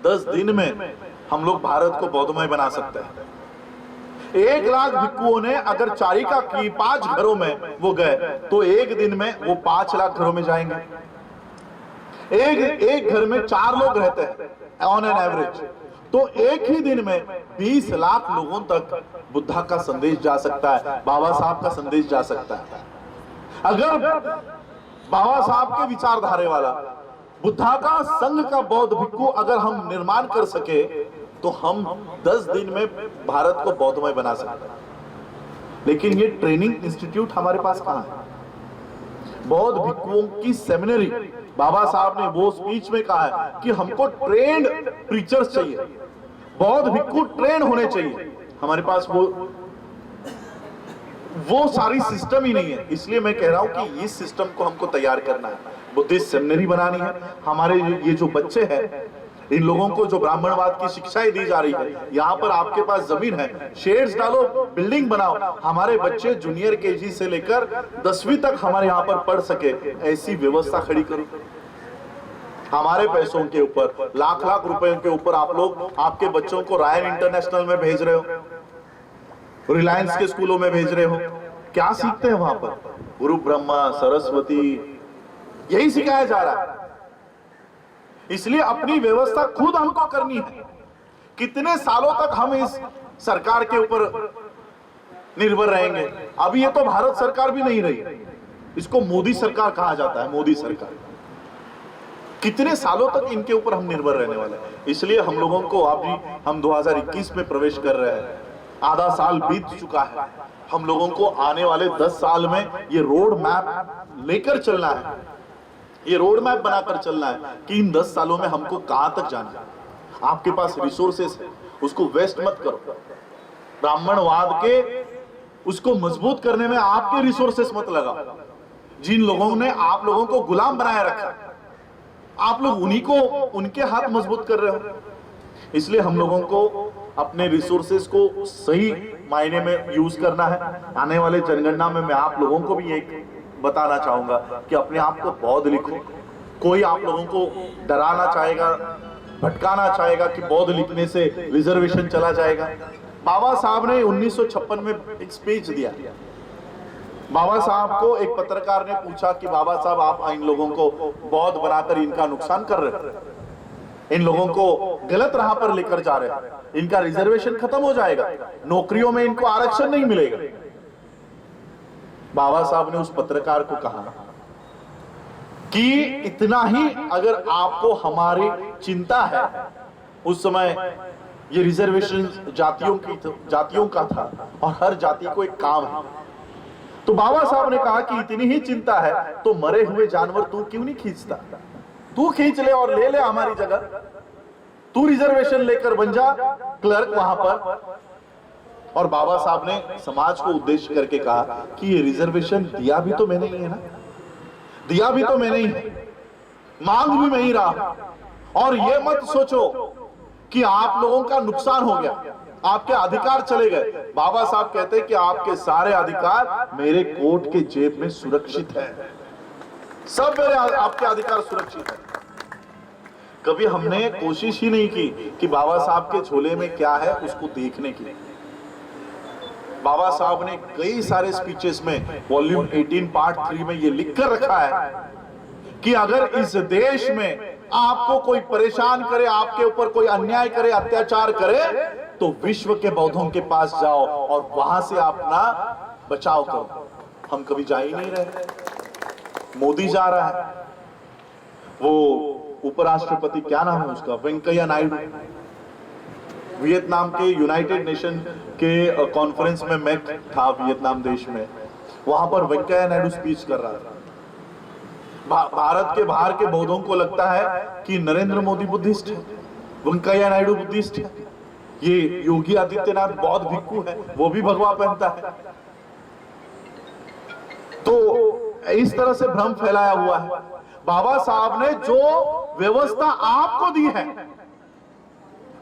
10 दिन में हम लोग भारत को बौद्धमय बना सकते हैं। 1 लाख भिक्षुओं ने अगर चारिका की 5 घरों में वो गए तो एक दिन में वो 5 लाख घरों में जाएंगे। एक घर में 4 लोग रहते हैं ऑन एन एवरेज, तो एक ही दिन में 20 लाख लोगों तक बुद्धा का संदेश जा सकता है, बाबा साहब का संदेश जा सकता है। अगर बाबा साहब के विचारधारे वाला बुद्धा का संघ का बौद्ध भिक्षु अगर हम निर्माण कर सके तो हम 10 दिन में भारत को बौद्धमय बना सकते हैं। लेकिन ये ट्रेनिंग इंस्टीट्यूट हमारे पास कहां है? बौद्ध भिक्षुओं की सेमिनरी, बाबा साहब ने वो स्पीच में कहा है कि हमको ट्रेंड प्रीचर्स चाहिए, बौद्ध भिक्खु ट्रेन होने चाहिए। हमारे पास वो सारी सिस्टम ही नहीं है। इसलिए मैं कह रहा हूं कि इस सिस्टम को हमको तैयार करना है, बुद्धिस्ट सेमिनरी बनानी है। हमारे ये जो बच्चे हैं, इन लोगों को जो ब्राह्मणवाद की शिक्षाएं दी जा रही है, यहाँ पर आपके पास जमीन है, शेड्स डालो, बिल्डिंग बनाओ, हमारे बच्चे जूनियर केजी से लेकर 10वीं तक हमारे यहाँ पर पढ़ सके, ऐसी व्यवस्था खड़ी करो। हमारे पैसों के ऊपर, लाख लाख रुपए के ऊपर आप लोग आपके बच्चों को रायन इंटरनेशनल में भेज रहे हो, रिलायंस के स्कूलों में भेज रहे हो। क्या सीखते हैं वहां पर? गुरु ब्रह्मा सरस्वती, यही सिखाया जा रहा है। इसलिए अपनी व्यवस्था खुद हमको करनी है। कितने सालों तक हम इस सरकार के ऊपर निर्भर रहेंगे? अभी ये तो भारत सरकार भी नहीं रही, इसको मोदी सरकार कहा जाता है, मोदी सरकार। कितने सालों तक इनके ऊपर हम निर्भर रहने वाले हैं? इसलिए हम लोगों को अभी हम 2021 में प्रवेश कर रहे हैं, आधा साल बीत चुका है। हम लोगों को आने वाले 10 साल में ये रोड मैप लेकर चलना है, ये रोड मैप बनाकर चलना है कि इन 10 सालों में हमको कहां तक जाना है। आपके पास रिसोर्सेस है, उसको वेस्ट मत करो। ब्राह्मणवाद के उसको मजबूत करने में आपके रिसोर्सेस मत लगाओ। जिन लोगों ने आप लोगों को गुलाम बनाए रखा, आप लोग उन्हीं को, उनके हाथ मजबूत कर रहे हो। इसलिए हम लोगों को अपने रिसोर्सेस को सही मायने में यूज करना है। आने वाले जनगणना में मैं आप लोगों को भी एक बताना चाहूंगा कि अपने आप को बौद्ध लिखो। कोई आप लोगों को डराना चाहेगा, भटकाना चाहेगा कि बौद्ध लिखने से रिजर्वेशन चला जाएगा। बाबा साहब ने 1956 में एक स्पीच दिया। बाबा साहब को एक पत्रकार ने पूछा कि बाबा साहब, आप इन लोगों को बौद्ध बनाकर इनका नुकसान कर रहे हैं, इन लोगों को गलत राह पर लेकर जा रहे हैं, इनका रिजर्वेशन खत्म हो जाएगा, नौकरियों में इनको आरक्षण नहीं मिलेगा। बाबा साहब ने उस पत्रकार को कहा कि इतना ही अगर आपको हमारी चिंता है, उस समय ये रिजर्वेशन जातियों का था और हर जाति को एक काम है, तो बाबा साहब ने कहा कि इतनी ही चिंता है तो मरे हुए जानवर तू क्यों नहीं खींचता? तू खींच ले और ले ले हमारी जगह, तू रिजर्वेशन लेकर बन जा क्लर्क वहां पर। और बाबा साहब ने समाज को उद्देश्य करके कहा कि ये रिजर्वेशन दिया भी तो मैंने ही है ना, दिया भी तो मैंने ही है, मांग भी मैं ही रहा। और ये मत सोचो कि आप लोगों का नुकसान हो गया, आपके अधिकार चले गए। बाबा साहब कहते हैं कि आपके सारे अधिकार मेरे कोर्ट के जेब में सुरक्षित है, सब मेरे आपके अधिकार सुरक्षित है। कभी हमने कोशिश ही नहीं की कि बाबा साहब के झोले में क्या है उसको देखने की। बाबा साहब ने कई सारे स्पीचेस में वॉल्यूम 18 पार्ट 3 में ये लिखकर रखा है कि अगर इस देश में आपको कोई परेशान करे, आपके ऊपर कोई अन्याय करे, अत्याचार करे, तो विश्व के बौद्धों के पास जाओ और वहां से अपना बचाव करो। हम कभी जा ही नहीं रहे, मोदी जा रहा है। वो उपराष्ट्रपति, क्या नाम है उसका, वेंकैया नायडू, वियतनाम के यूनाइटेड नेशन के कॉन्फ्रेंस में मैं था वियतनाम देश में, वहां पर वेंकैया नायडू स्पीच कर रहा था। भारत के बाहर के बौद्धों को लगता है कि नरेंद्र मोदी बुद्धिस्ट है, वेंकैया नायडू बुद्धिस्ट है, ये योगी आदित्यनाथ बौद्ध भिक्खु है, वो भी भगवा पहनता है। तो इस तरह से भ्रम फैलाया हुआ है। बाबा साहब ने जो व्यवस्था आपको दी है,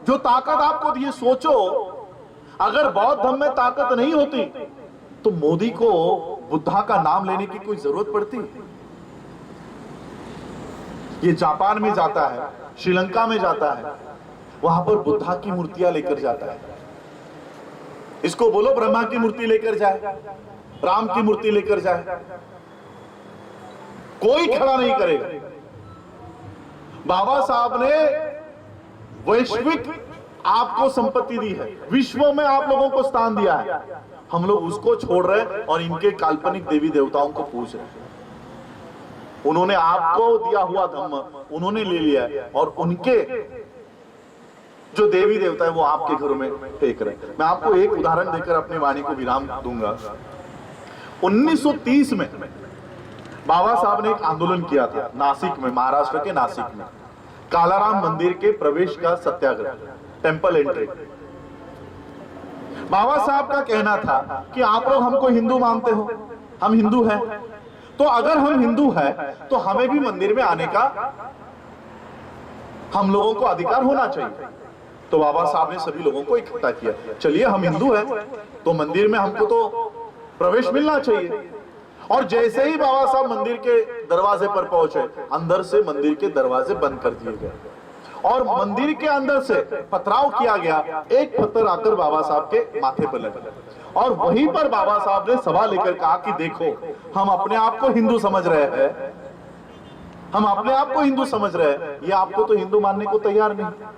जो ताकत आपको दी है, सोचो अगर बौद्ध धर्म में ताकत नहीं होती तो मोदी को बुद्धा का नाम लेने की कोई जरूरत पड़ती? ये जापान में जाता है, श्रीलंका में जाता है, वहां पर बुद्धा की मूर्तियां लेकर जाता है। इसको बोलो ब्रह्मा की मूर्ति लेकर जाए, राम की मूर्ति लेकर जाए, कोई खड़ा नहीं करेगा। बाबा साहब ने वैश्विक आपको संपत्ति दी है, विश्व में आप लोगों को स्थान दिया है, हम लोग उसको छोड़ रहे हैं और इनके काल्पनिक देवी देवताओं को पूज रहे हैं। उन्होंने आपको दिया हुआ धर्म उन्होंने ले लिया है और उनके जो देवी देवता है वो आपके घरों में फेंक रहे हैं। मैं आपको एक उदाहरण देकर अपनी वाणी को विराम दूंगा। 1930 में बाबा साहब ने एक आंदोलन किया था नासिक में, महाराष्ट्र के नासिक में, कालाराम मंदिर के प्रवेश का सत्याग्रह। Temple entry. बाबा साहब का कहना था कि आप लोग हमको हिंदू मानते हो, हम हिंदू हैं, तो अगर हम हिंदू हैं तो हमें भी मंदिर में आने का हम लोगों को अधिकार होना चाहिए। तो बाबा साहब ने सभी लोगों को इकट्ठा किया, चलिए हम हिंदू हैं तो मंदिर में हमको तो प्रवेश मिलना चाहिए। और जैसे ही बाबा साहब मंदिर के दरवाजे पर पहुंचे, अंदर से मंदिर के दरवाजे बंद कर दिए गए और मंदिर के अंदर से पथराव किया गया। एक पत्थर आकर बाबा साहब के माथे पर लगा और वहीं पर बाबा साहब ने सवाल लेकर कहा कि देखो, हम अपने आप को हिंदू समझ रहे हैं, हम अपने आप को हिंदू समझ रहे हैं, ये आपको तो हिंदू मानने को तैयार नहीं।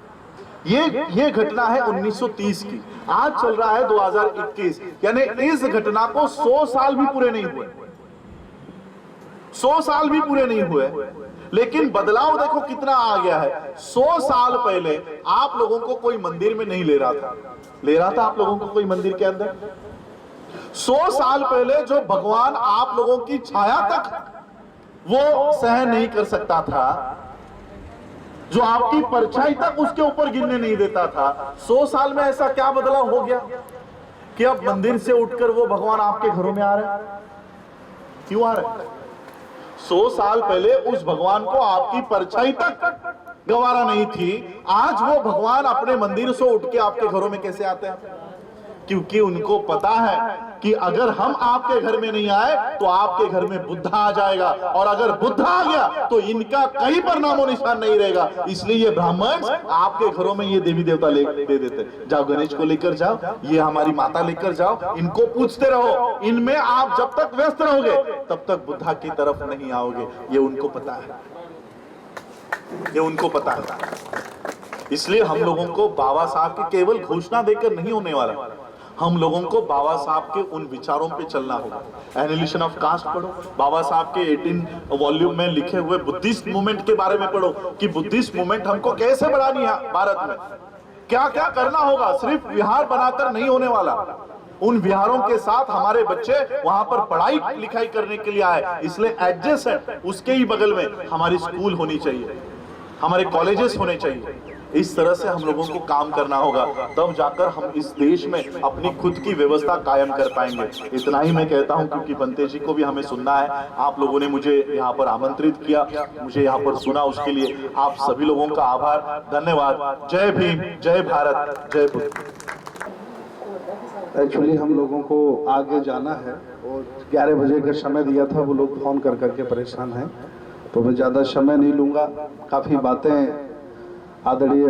ये घटना है 1930 की, आज चल रहा है 2021, यानी इस घटना को 100 साल भी पूरे नहीं हुए, 100 साल भी पूरे नहीं हुए, लेकिन बदलाव देखो कितना आ गया है। 100 साल पहले आप लोगों को कोई मंदिर में नहीं ले रहा था आप लोगों को कोई मंदिर के अंदर। 100 साल पहले जो भगवान आप लोगों की छाया तक वो सहन नहीं कर सकता था, जो आपकी परछाई तक उसके ऊपर गिरने नहीं देता था, 100 साल में ऐसा क्या बदलाव हो गया कि अब मंदिर से उठकर वो भगवान आपके घरों में आ रहे हैं? क्यों आ रहे हैं? 100 साल पहले उस भगवान को आपकी परछाई तक गवारा नहीं थी, आज वो भगवान अपने मंदिर से उठ के आपके घरों में कैसे आते हैं? क्योंकि उनको पता है कि अगर हम आपके घर में नहीं आए तो आपके घर में बुद्ध आ जाएगा, और अगर बुद्ध आ गया तो इनका कहीं पर नामो निशान नहीं रहेगा। इसलिए ये ब्राह्मण आपके घरों में ये देवी देवता दे देते, जाओ गणेश को लेकर जाओ, ये हमारी माता लेकर जाओ, इनको पूछते रहो, इनमें आप जब तक व्यस्त रहोगे तब तक बुद्धा की तरफ नहीं आओगे। ये उनको पता है, ये उनको पता है। इसलिए हम लोगों को बाबा साहब की केवल घोषणा देकर नहीं होने वाला, हम लोगों को बाबा साहब के उन विचारों पे चलना होगा। एनालिसिस ऑफ कास्ट पढ़ो, बाबा साहब के 18 वॉल्यूम में लिखे हुए बुद्धिस्ट मूवमेंट के बारे में पढ़ो कि बुद्धिस्ट मूवमेंट हमको कैसे बढ़ानी है, भारत में क्या क्या करना होगा। सिर्फ विहार बनाकर नहीं होने वाला, उन विहारों के साथ हमारे बच्चे वहां पर पढ़ाई लिखाई करने के लिए आए, इसलिए एडजेसेंट उसके ही बगल में हमारी स्कूल होनी चाहिए, हमारे कॉलेजेस होने चाहिए। इस तरह से हम लोगों को काम करना होगा, तब जाकर हम इस देश में अपनी खुद की व्यवस्था कायम कर पाएंगे। इतना ही मैं कहता हूं, क्योंकि बनते जी को भी हमें सुनना है। आप लोगों ने मुझे यहाँ पर आमंत्रित किया, मुझे यहाँ पर सुना, उसके लिए आप सभी लोगों का आभार, धन्यवाद। जय भीम, जय भारत, जय बुद्ध। एक्चुअली हम लोगों को आगे जाना है और 11 बजे का समय दिया था, वो लोग फोन कर करके परेशान हैं, तो मैं ज़्यादा समय नहीं लूँगा। काफ़ी बातें आदरणीय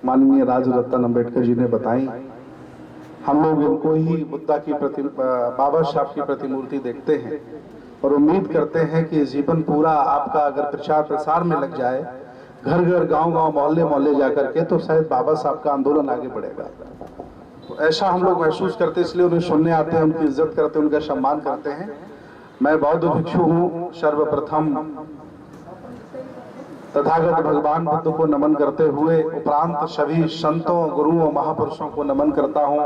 माननीय राजरत्न अम्बेडकर जी ने बताई। हम लोग इनको ही बुद्धा की बाबा साहब की प्रतिमूर्ति देखते हैं और उम्मीद करते हैं कि जीवन पूरा आपका अगर प्रचार प्रसार में लग जाए, घर घर गांव गांव मोहल्ले मोहल्ले जाकर के, तो शायद बाबा साहब का आंदोलन आगे बढ़ेगा। तो ऐसा हम लोग महसूस करते, इसलिए उन्हें सुनने आते हैं, उनकी इज्जत करते हैं, उनका सम्मान करते हैं। मैं बौद्ध भिक्षु हूँ। सर्वप्रथम तथागत भगवान बुद्ध को नमन करते हुए उपरांत सभी संतों, गुरुओं, महापुरुषों को नमन करता हूँ।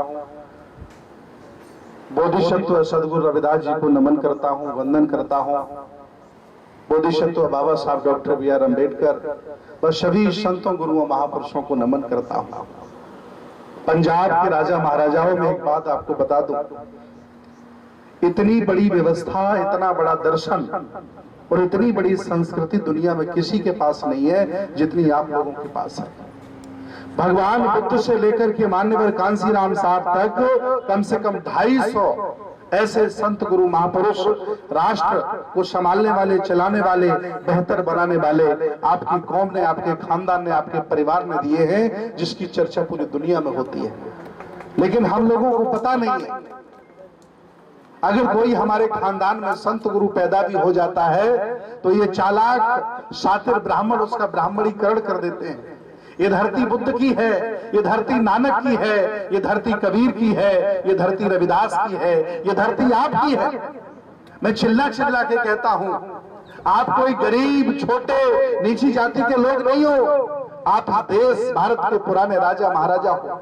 बोधिसत्व सदगुरु रविदास जी को नमन करता हूँ, वंदन करता हूँ। बोधिसत्व बाबा साहब डॉक्टर बी आर अम्बेडकर व सभी संतों, गुरुओं, महापुरुषों को नमन करता हूँ। पंजाब के राजा महाराजाओं में एक बात आपको बता दूं, इतनी बड़ी व्यवस्था, इतना बड़ा दर्शन और इतनी बड़ी संस्कृति दुनिया में किसी के पास नहीं है जितनी आप लोगों के पास है। भगवान बुद्ध से लेकर के मान्यवर कांसीराम साहब तक कम से कम 250 ऐसे संत, गुरु, महापुरुष राष्ट्र को संभालने वाले, चलाने वाले, बेहतर बनाने वाले आपकी कौम ने, आपके खानदान ने, आपके परिवार ने दिए हैं, जिसकी चर्चा पूरी दुनिया में होती है। लेकिन हम लोगों को पता नहीं है। अगर कोई हमारे खानदान में संत गुरु पैदा भी हो जाता है तो ये चालाक शातिर ब्राह्मण उसका ब्राह्मणीकरण कर देते हैं। ये धरती बुद्ध की है, ये धरती नानक की है, ये धरती कबीर की है, ये धरती रविदास की है, ये धरती आपकी है। मैं चिल्ला चिल्ला के कहता हूं, आप कोई गरीब, छोटे, नीची जाति के लोग नहीं हो। आप देश भारत के पुराने राजा महाराजा हो।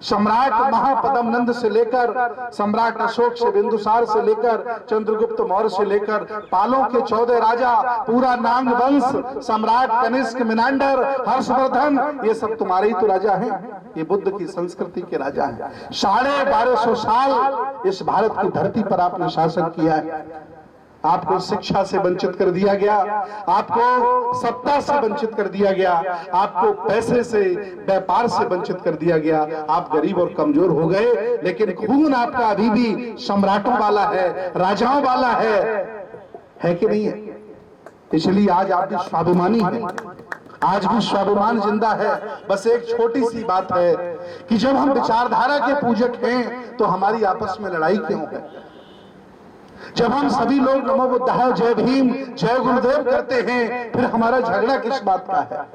सम्राट महापद्म नंद से लेकर सम्राट अशोक से बिंदुसार से लेकर चंद्रगुप्त मौर्य से लेकर पालों के 14 राजा, पूरा नांग वंश, सम्राट कनिष्क, मिनांडर, हर्षवर्धन, ये सब तुम्हारे ही तो राजा हैं। ये बुद्ध की संस्कृति के राजा हैं। 1250 साल इस भारत की धरती पर आपने शासन किया है। आपको शिक्षा से वंचित कर दिया गया, आपको सत्ता से वंचित कर दिया गया, आपको पैसे से, व्यापार से वंचित कर दिया गया। आप गरीब और कमजोर हो गए, लेकिन खून आपका अभी भी सम्राटों वाला है, राजाओं वाला है कि नहीं है? इसलिए आज आप भी स्वाभिमानी हैं, आज भी स्वाभिमान जिंदा है। बस एक छोटी सी बात है कि जब हम विचारधारा के पूजक हैं तो हमारी आपस में लड़ाई क्यों है? जब हम सभी लोग नमो बुद्धाय, जय भीम, जय गुरुदेव करते हैं, फिर हमारा झगड़ा किस बात का है?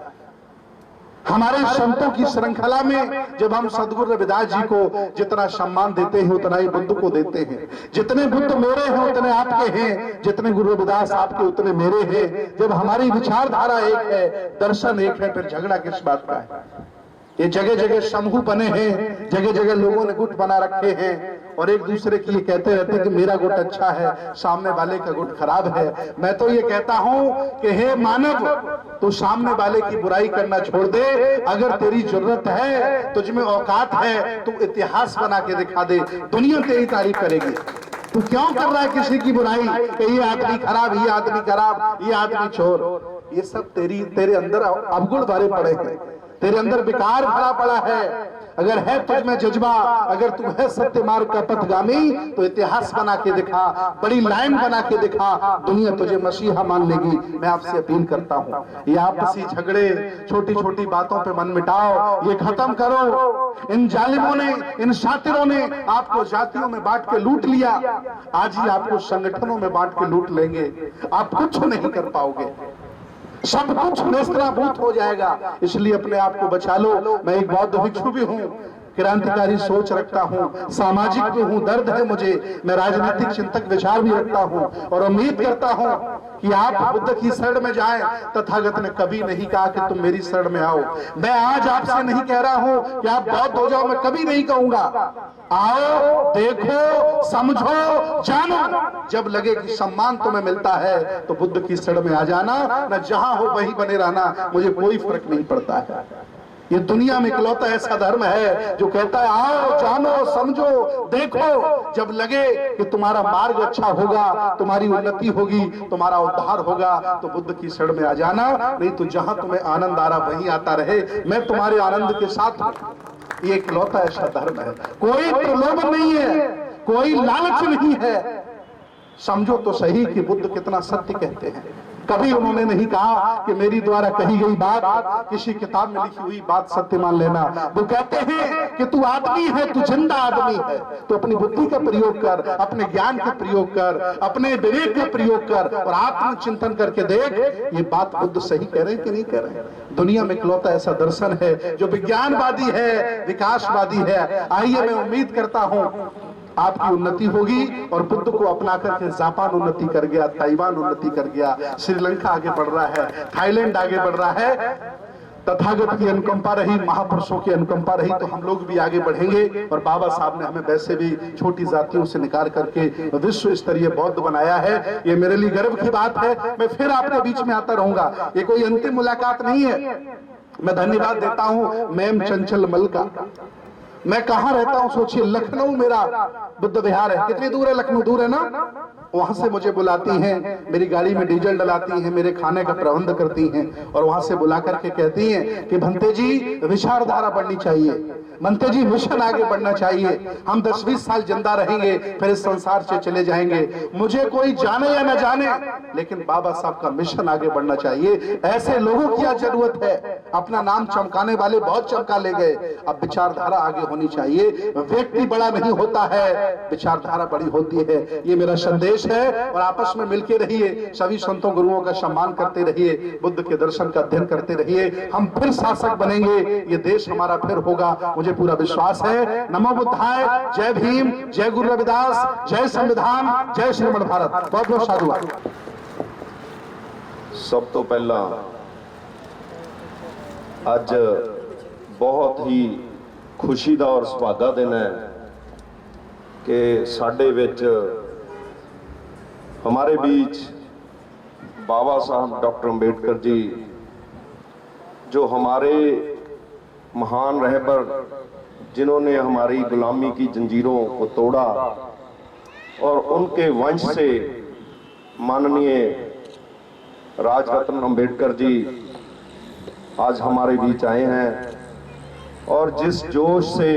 हमारे संतों की श्रृंखला में जब हम सदगुरु रविदास जी को जितना सम्मान देते हैं उतना ही बुद्ध को देते हैं। जितने बुद्ध मेरे हैं उतने आपके हैं, जितने गुरु रविदास आपके उतने मेरे हैं। जब हमारी विचारधारा एक है, दर्शन एक है, फिर झगड़ा किस बात का है? ये जगह जगह समूह बने हैं, जगह जगह लोगों ने गुट बना रखे हैं और एक दूसरे की ये कहते रहते हैं कि मेरा गुट अच्छा है, सामने वाले का गुट खराब है। मैं तो ये कहता हूं कि हे मानव, तू सामने वाले की बुराई करना छोड़ दे। अगर तेरी जरूरत है, तुझमें औकात है, तू इतिहास बना के दिखा दे, दुनिया तेरी तारीफ करेगी। तू क्यों कर रहा है किसी की बुराई कि ये आदमी खराब, ये आदमी खराब, ये आदमी चोर? ये सब तेरे अंदर अवगुण भरे पड़े हैं, तेरे अंदर विकार भरा पड़ा है। अगर है तुझ में जज्बा, अगर तू है सत्य मार्ग का पथगामी, तो इतिहास बना के दिखा, बड़ी लाइन बना के दिखा, दुनिया तुझे मसीहा मान लेगी। मैं आपसे अपील करता हूँ, ये आपसी झगड़े, छोटी छोटी बातों पे मन मिटाओ, ये खत्म करो। इन जालिमों ने, इन शातिरों ने आपको जातियों में बांट के लूट लिया, आज ही आपको संगठनों में बांट के लूट लेंगे। आप कुछ नहीं कर पाओगे, सब कुछ नेस्तनाबूत हो जाएगा। इसलिए अपने आप को बचा लो। मैं एक बौद्ध भिक्षु भी हूँ, क्रांतिकारी सोच रखता हूँ, सामाजिक भी हूँ, दर्द है मुझे, मैं राजनीतिक चिंतक विचार भी रखता हूँ और उम्मीद करता हूँ कि आप बुद्ध की शरण में जाएं। तथागत ने कभी नहीं कहा कि तुम मेरी शरण में आओ। मैं आज आपसे नहीं कह रहा हूँ कि आप बौद्ध हो जाओ, मैं कभी नहीं कहूंगा। आओ, देखो, समझो, जानो। जब लगे कि सम्मान तुम्हें मिलता है तो बुद्ध की शरण में आ जाना, न जहां हो वहीं बने रहना, मुझे कोई फर्क नहीं पड़ता है। ये दुनिया में इकलौता ऐसा धर्म है जो कहता है आओ, जानो, समझो, देखो। जब लगे कि तुम्हारा मार्ग अच्छा होगा, तुम्हारी उन्नति होगी, तुम्हारा उद्धार होगा, तो बुद्ध की शरण में आ जाना। नहीं तो जहां तुम्हें आनंद आ रहा वहीं आता रहे, मैं तुम्हारे आनंद के साथ हूं। ये इकलौता ऐसा धर्म है, कोई प्रलोभन नहीं है, कोई लालच नहीं है। समझो तो सही कि बुद्ध कितना सत्य कहते हैं। कभी उन्होंने नहीं कहा कि मेरी द्वारा कही गई बात, किसी किताब में लिखी हुई बात सत्य मान लेना। वो कहते हैं कि तू आदमी है, तू जिंदा आदमी है, तो अपनी बुद्धि का प्रयोग कर, अपने ज्ञान का प्रयोग कर, अपने विवेक का प्रयोग कर और आत्मचिंतन करके देख ये बात बुद्ध सही कह रहे हैं कि नहीं कह रहे हैं। दुनिया में इकलौता ऐसा दर्शन है जो विज्ञानवादी है, विकासवादी है। आइए, मैं उम्मीद करता हूँ आपकी उन्नति होगी और बुद्ध को अपना करके जापान उन्नति कर गया, ताइवान उन्नति कर गया, श्रीलंका आगे बढ़ रहा है, थाईलैंड आगे बढ़ रहा है। तथागत की अनुकंपा रही, महापुरुषों की अनुकंपा रही तो हम लोग भी आगे बढ़ेंगे। और बाबा साहब ने हमें वैसे भी छोटी जातियों से निकाल करके विश्व स्तरीय बौद्ध बनाया है। ये मेरे लिए गर्व की बात है। मैं फिर आपके बीच में आता रहूंगा, ये कोई अंतिम मुलाकात नहीं है। मैं धन्यवाद देता हूँ मैम चंचल मल का। मैं कहाँ रहता हूँ सोचिए, लखनऊ मेरा बुद्ध विहार है। कितनी दूर है लखनऊ? दूर है ना। वहां से मुझे बुलाती हैं, मेरी गाड़ी में डीजल डलाती हैं, मेरे खाने का प्रबंध करती हैं और वहां से बुला करके कहती हैं कि भंते जी विचारधारा बढ़नी चाहिए, भंते जी मिशन आगे बढ़ना चाहिए। हम 10-20 साल जिंदा रहेंगे, फिर इस संसार से चले जाएंगे। मुझे कोई जाने या न जाने, लेकिन बाबा साहब का मिशन आगे बढ़ना चाहिए। ऐसे लोगों की जरूरत है। अपना नाम चमकाने वाले बहुत चमका ले गए, अब विचारधारा आगे होनी चाहिए। व्यक्ति बड़ा नहीं होता है, विचारधारा बड़ी होती है। ये मेरा संदेश है। और आपस में मिलके रहिए, सभी संतों गुरुओं का सम्मान करते रहिए, बुद्ध के दर्शन का अध्ययन करते रहिए। हम फिर शासक बनेंगे, ये देश हमारा फिर होगा, मुझे पूरा विश्वास है। नमो बुद्धाय, जय भीम, जय गुरु रविदास, जय संविधान, जय श्रीमद् भारत। बहुत बहुत साधुवाद। सब तो पहला ਅੱਜ बहुत ही खुशी का और सुभागा दिन है कि साडे विच हमारे बीच बाबा साहब डॉक्टर अम्बेडकर जी, जो हमारे महान रहबर, जिन्होंने हमारी गुलामी की जंजीरों को तोड़ा, और उनके वंश से माननीय राजरत्न अम्बेडकर जी आज हमारे बीच आए हैं। और जिस जोश से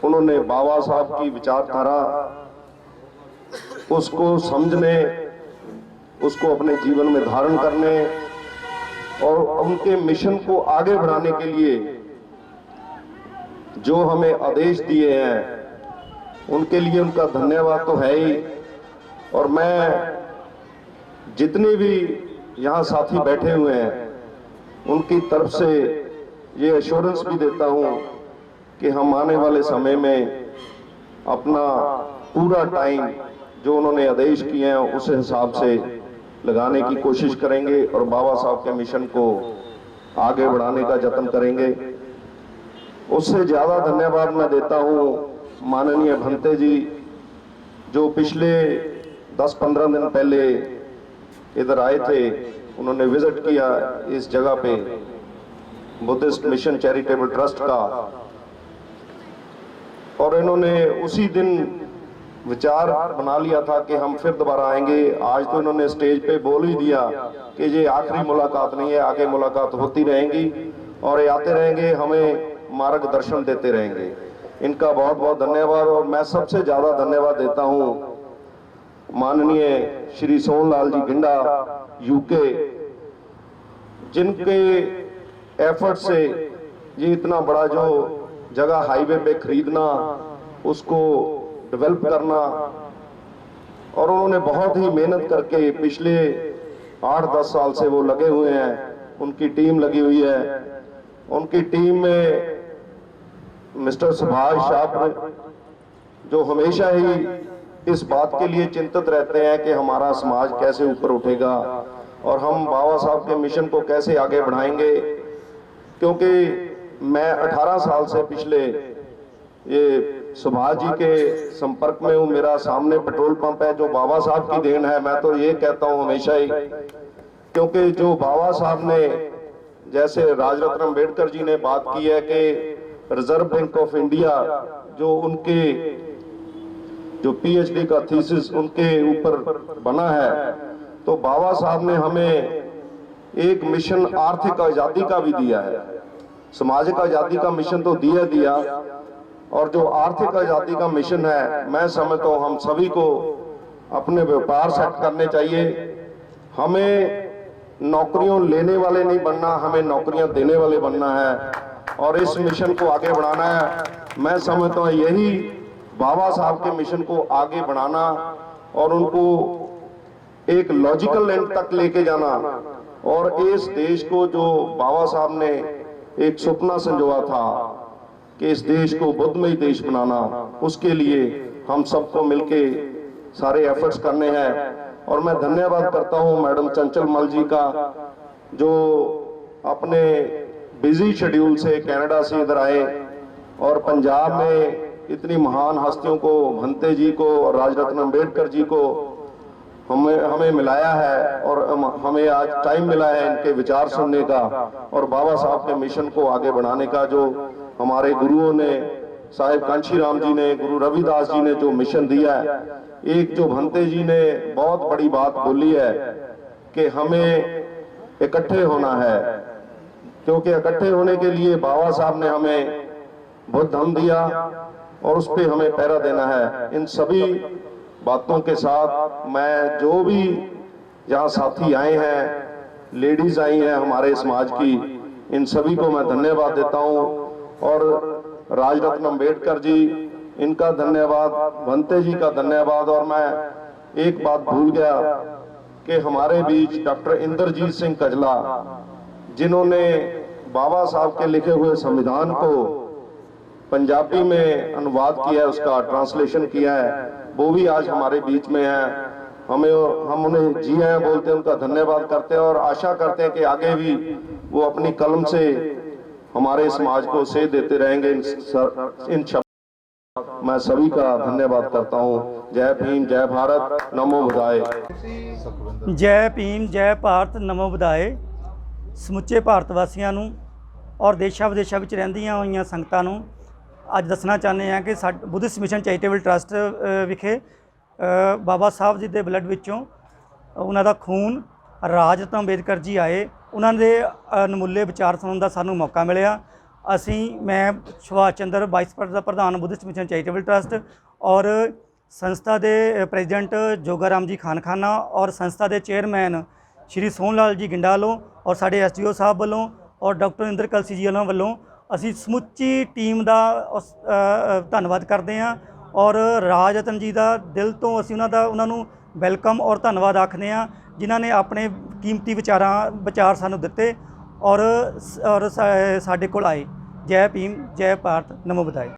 उन्होंने बाबा साहब की विचारधारा उसको समझने, उसको अपने जीवन में धारण करने और उनके मिशन को आगे बढ़ाने के लिए जो हमें आदेश दिए हैं, उनके लिए उनका धन्यवाद तो है ही। और मैं जितने भी यहाँ साथी बैठे हुए हैं उनकी तरफ से ये एश्योरेंस भी देता हूँ कि हम आने वाले समय में अपना पूरा टाइम जो उन्होंने आदेश किए हैं उस हिसाब से लगाने की कोशिश करेंगे और बाबा साहब के मिशन को आगे बढ़ाने का जतन करेंगे। उससे ज़्यादा धन्यवाद मैं देता हूँ माननीय भंते जी, जो पिछले 10-15 दिन पहले इधर आए थे। उन्होंने विजिट किया इस जगह पे बुद्धिस्ट मिशन चैरिटेबल ट्रस्ट का, और इन्होंने उसी दिन विचार बना लिया था कि हम फिर दोबारा आएंगे। आज तो इन्होंने स्टेज पे बोल ही दिया कि ये आखिरी मुलाकात नहीं है, आगे मुलाकात होती रहेंगी और ये आते रहेंगे, हमें मार्गदर्शन देते रहेंगे। इनका बहुत बहुत धन्यवाद। और मैं सबसे ज़्यादा धन्यवाद देता हूँ माननीय श्री सोनलाल जी गिंडा यूके, जिनके एफर्ट से ये इतना बड़ा जो जगह हाईवे पे खरीदना, उसको डेवलप करना, और उन्होंने बहुत ही मेहनत करके पिछले 8-10 साल से वो लगे हुए हैं। उनकी टीम लगी हुई है। उनकी टीम में मिस्टर सुभाष शाह, जो हमेशा ही इस बात के लिए चिंतित रहते हैं कि हमारा समाज कैसे ऊपर उठेगा और हम बाबा साहब के मिशन को कैसे आगे बढ़ाएंगे। क्योंकि मैं 18 साल से पिछले ये सुभाष जी के संपर्क में हूँ। मेरा सामने पेट्रोल पंप है जो बाबा साहब की देन है, मैं तो ये कहता हूँ हमेशा ही। क्योंकि जो बाबा साहब ने, जैसे राजरत्न अम्बेडकर जी ने बात की है कि रिजर्व बैंक ऑफ इंडिया, जो उनके जो पीएचडी का थीसिस उनके ऊपर बना है, तो बाबा साहब ने हमें एक मिशन आर्थिक आजादी का भी दिया है। सामाजिक आजादी का मिशन तो दिया, और जो आर्थिक आजादी का मिशन है, मैं समझता हूँ हम सभी को अपने व्यापार सेट करने चाहिए। हमें नौकरियों लेने वाले नहीं बनना, हमें नौकरियां देने वाले बनना है और इस मिशन को आगे बढ़ाना है। मैं समझता हूँ यही बाबा साहब के मिशन को आगे बढ़ाना और उनको एक लॉजिकल एंड तक लेके जाना, और इस देश को जो बाबा साहब ने एक सपना संजोया था कि इस देश को बुद्धमय देश बनाना, उसके लिए हम सबको मिलके सारे एफर्ट्स करने हैं। और मैं धन्यवाद करता हूं मैडम चंचल मल जी का, जो अपने बिजी शेड्यूल से कनाडा से इधर आए और पंजाब में इतनी महान हस्तियों को, भंते जी को और राजरत्न अम्बेडकर जी को हमें मिलाया है, और हमें आज टाइम मिला है इनके विचार सुनने का और बाबा साहब के मिशन को आगे बढ़ाने का। जो हमारे गुरुओं ने, साहिब कांशीराम जी ने, गुरु रविदास जी ने जो मिशन दिया है, एक जो भंते जी ने बहुत बड़ी बात बोली है कि हमें इकट्ठे होना है, क्योंकि इकट्ठे होने के लिए बाबा साहब ने हमें बहुत धम दिया और उस पर हमें पहरा देना है। इन सभी बातों के साथ मैं, जो भी यहाँ साथी आए हैं, लेडीज आई हैं हमारे समाज की, इन सभी को मैं धन्यवाद देता हूँ। और राजरत्न अम्बेडकर जी, इनका धन्यवाद, भंते जी का धन्यवाद। और मैं एक बात भूल गया कि हमारे बीच डॉक्टर इंद्रजीत सिंह कजला, जिन्होंने बाबा साहब के लिखे हुए संविधान को पंजाबी में अनुवाद किया है, उसका ट्रांसलेशन किया है, वो भी आज हमारे बीच में है। हम उन्हें जी आया बोलते हैं, उनका धन्यवाद करते हैं और आशा करते हैं कि आगे भी वो अपनी कलम से हमारे समाज को सेध देते रहेंगे। इन शब्द मैं सभी का धन्यवाद करता हूँ। जय भीम, जय भारत, नमो बुद्धाय। जय भीम, जय भारत, नमो बुद्धाय। ਸਮੁੱਚੇ ਭਾਰਤ ਵਾਸੀਆਂ ਨੂੰ ਔਰ ਦੇਸ਼ਾਂ ਵਿਦੇਸ਼ਾਂ ਵਿੱਚ ਰਹਿੰਦੀਆਂ ਹੋਈਆਂ ਸੰਗਤਾਂ ਨੂੰ ਅੱਜ ਦੱਸਣਾ ਚਾਹੁੰਦੇ ਹਾਂ ਕਿ ਬੁੱਧਿਸਟ ਮਿਸ਼ਨ ਚੈਰੀਟੇਬਲ ਟਰਸਟ ਵਿਖੇ ਬਾਬਾ ਸਾਹਿਬ ਜੀ ਦੇ ਬਲੱਡ ਵਿੱਚੋਂ ਉਹਨਾਂ ਦਾ ਖੂਨ ਰਾਜ ਰਤਨ ਅੰਬੇਦਕਰ ਜੀ ਆਏ, ਉਹਨਾਂ ਦੇ ਅਨਮੁੱਲੇ ਵਿਚਾਰ ਸੁਣਨ ਦਾ ਸਾਨੂੰ ਮੌਕਾ ਮਿਲਿਆ। ਮੈਂ ਸੁਭਾਸ਼ ਚੰਦਰ ਵਾਈਸ ਪ੍ਰਧਾਨ ਬੁੱਧਿਸਟ ਮਿਸ਼ਨ ਚੈਰੀਟੇਬਲ ਟਰਸਟ ਔਰ ਸੰਸਥਾ ਦੇ ਪ੍ਰੈਜ਼ੀਡੈਂਟ ਜੋਗਾ ਰਾਮ ਜੀ ਖਾਨਖਾਨਾ ਔਰ ਸੰਸਥਾ ਦੇ ਚੇਅਰਮੈਨ ਸ਼੍ਰੀ ਸੋਹਣ ਲਾਲ ਜੀ ਗਿੰਡਾ ਵੱਲੋਂ ਔਰ ਸਾਡੇ SDO ਸਾਹਿਬ ਵੱਲੋਂ ਔਰ ਡਾਕਟਰ ਇੰਦਰ ਕਲਸੀ ਜੀ ਵੱਲੋਂ ਅਸੀਂ ਸਮੁੱਚੀ ਟੀਮ ਦਾ ਧੰਨਵਾਦ ਕਰਦੇ ਹਾਂ ਔਰ ਰਾਜ ਰਤਨ ਜੀ ਦਾ ਦਿਲ ਤੋਂ ਅਸੀਂ ਉਹਨਾਂ ਨੂੰ ਵੈਲਕਮ ਔਰ ਧੰਨਵਾਦ ਆਖਦੇ ਹਾਂ, ਜਿਨ੍ਹਾਂ ਨੇ ਆਪਣੇ ਕੀਮਤੀ ਵਿਚਾਰ ਸਾਨੂੰ ਦਿੱਤੇ ਔਰ ਸਾਡੇ ਕੋਲ ਆਏ। ਜੈ ਭੀਮ, ਜੈ ਭਾਰਤ, ਨਮੋ ਬੁੱਧਾਏ।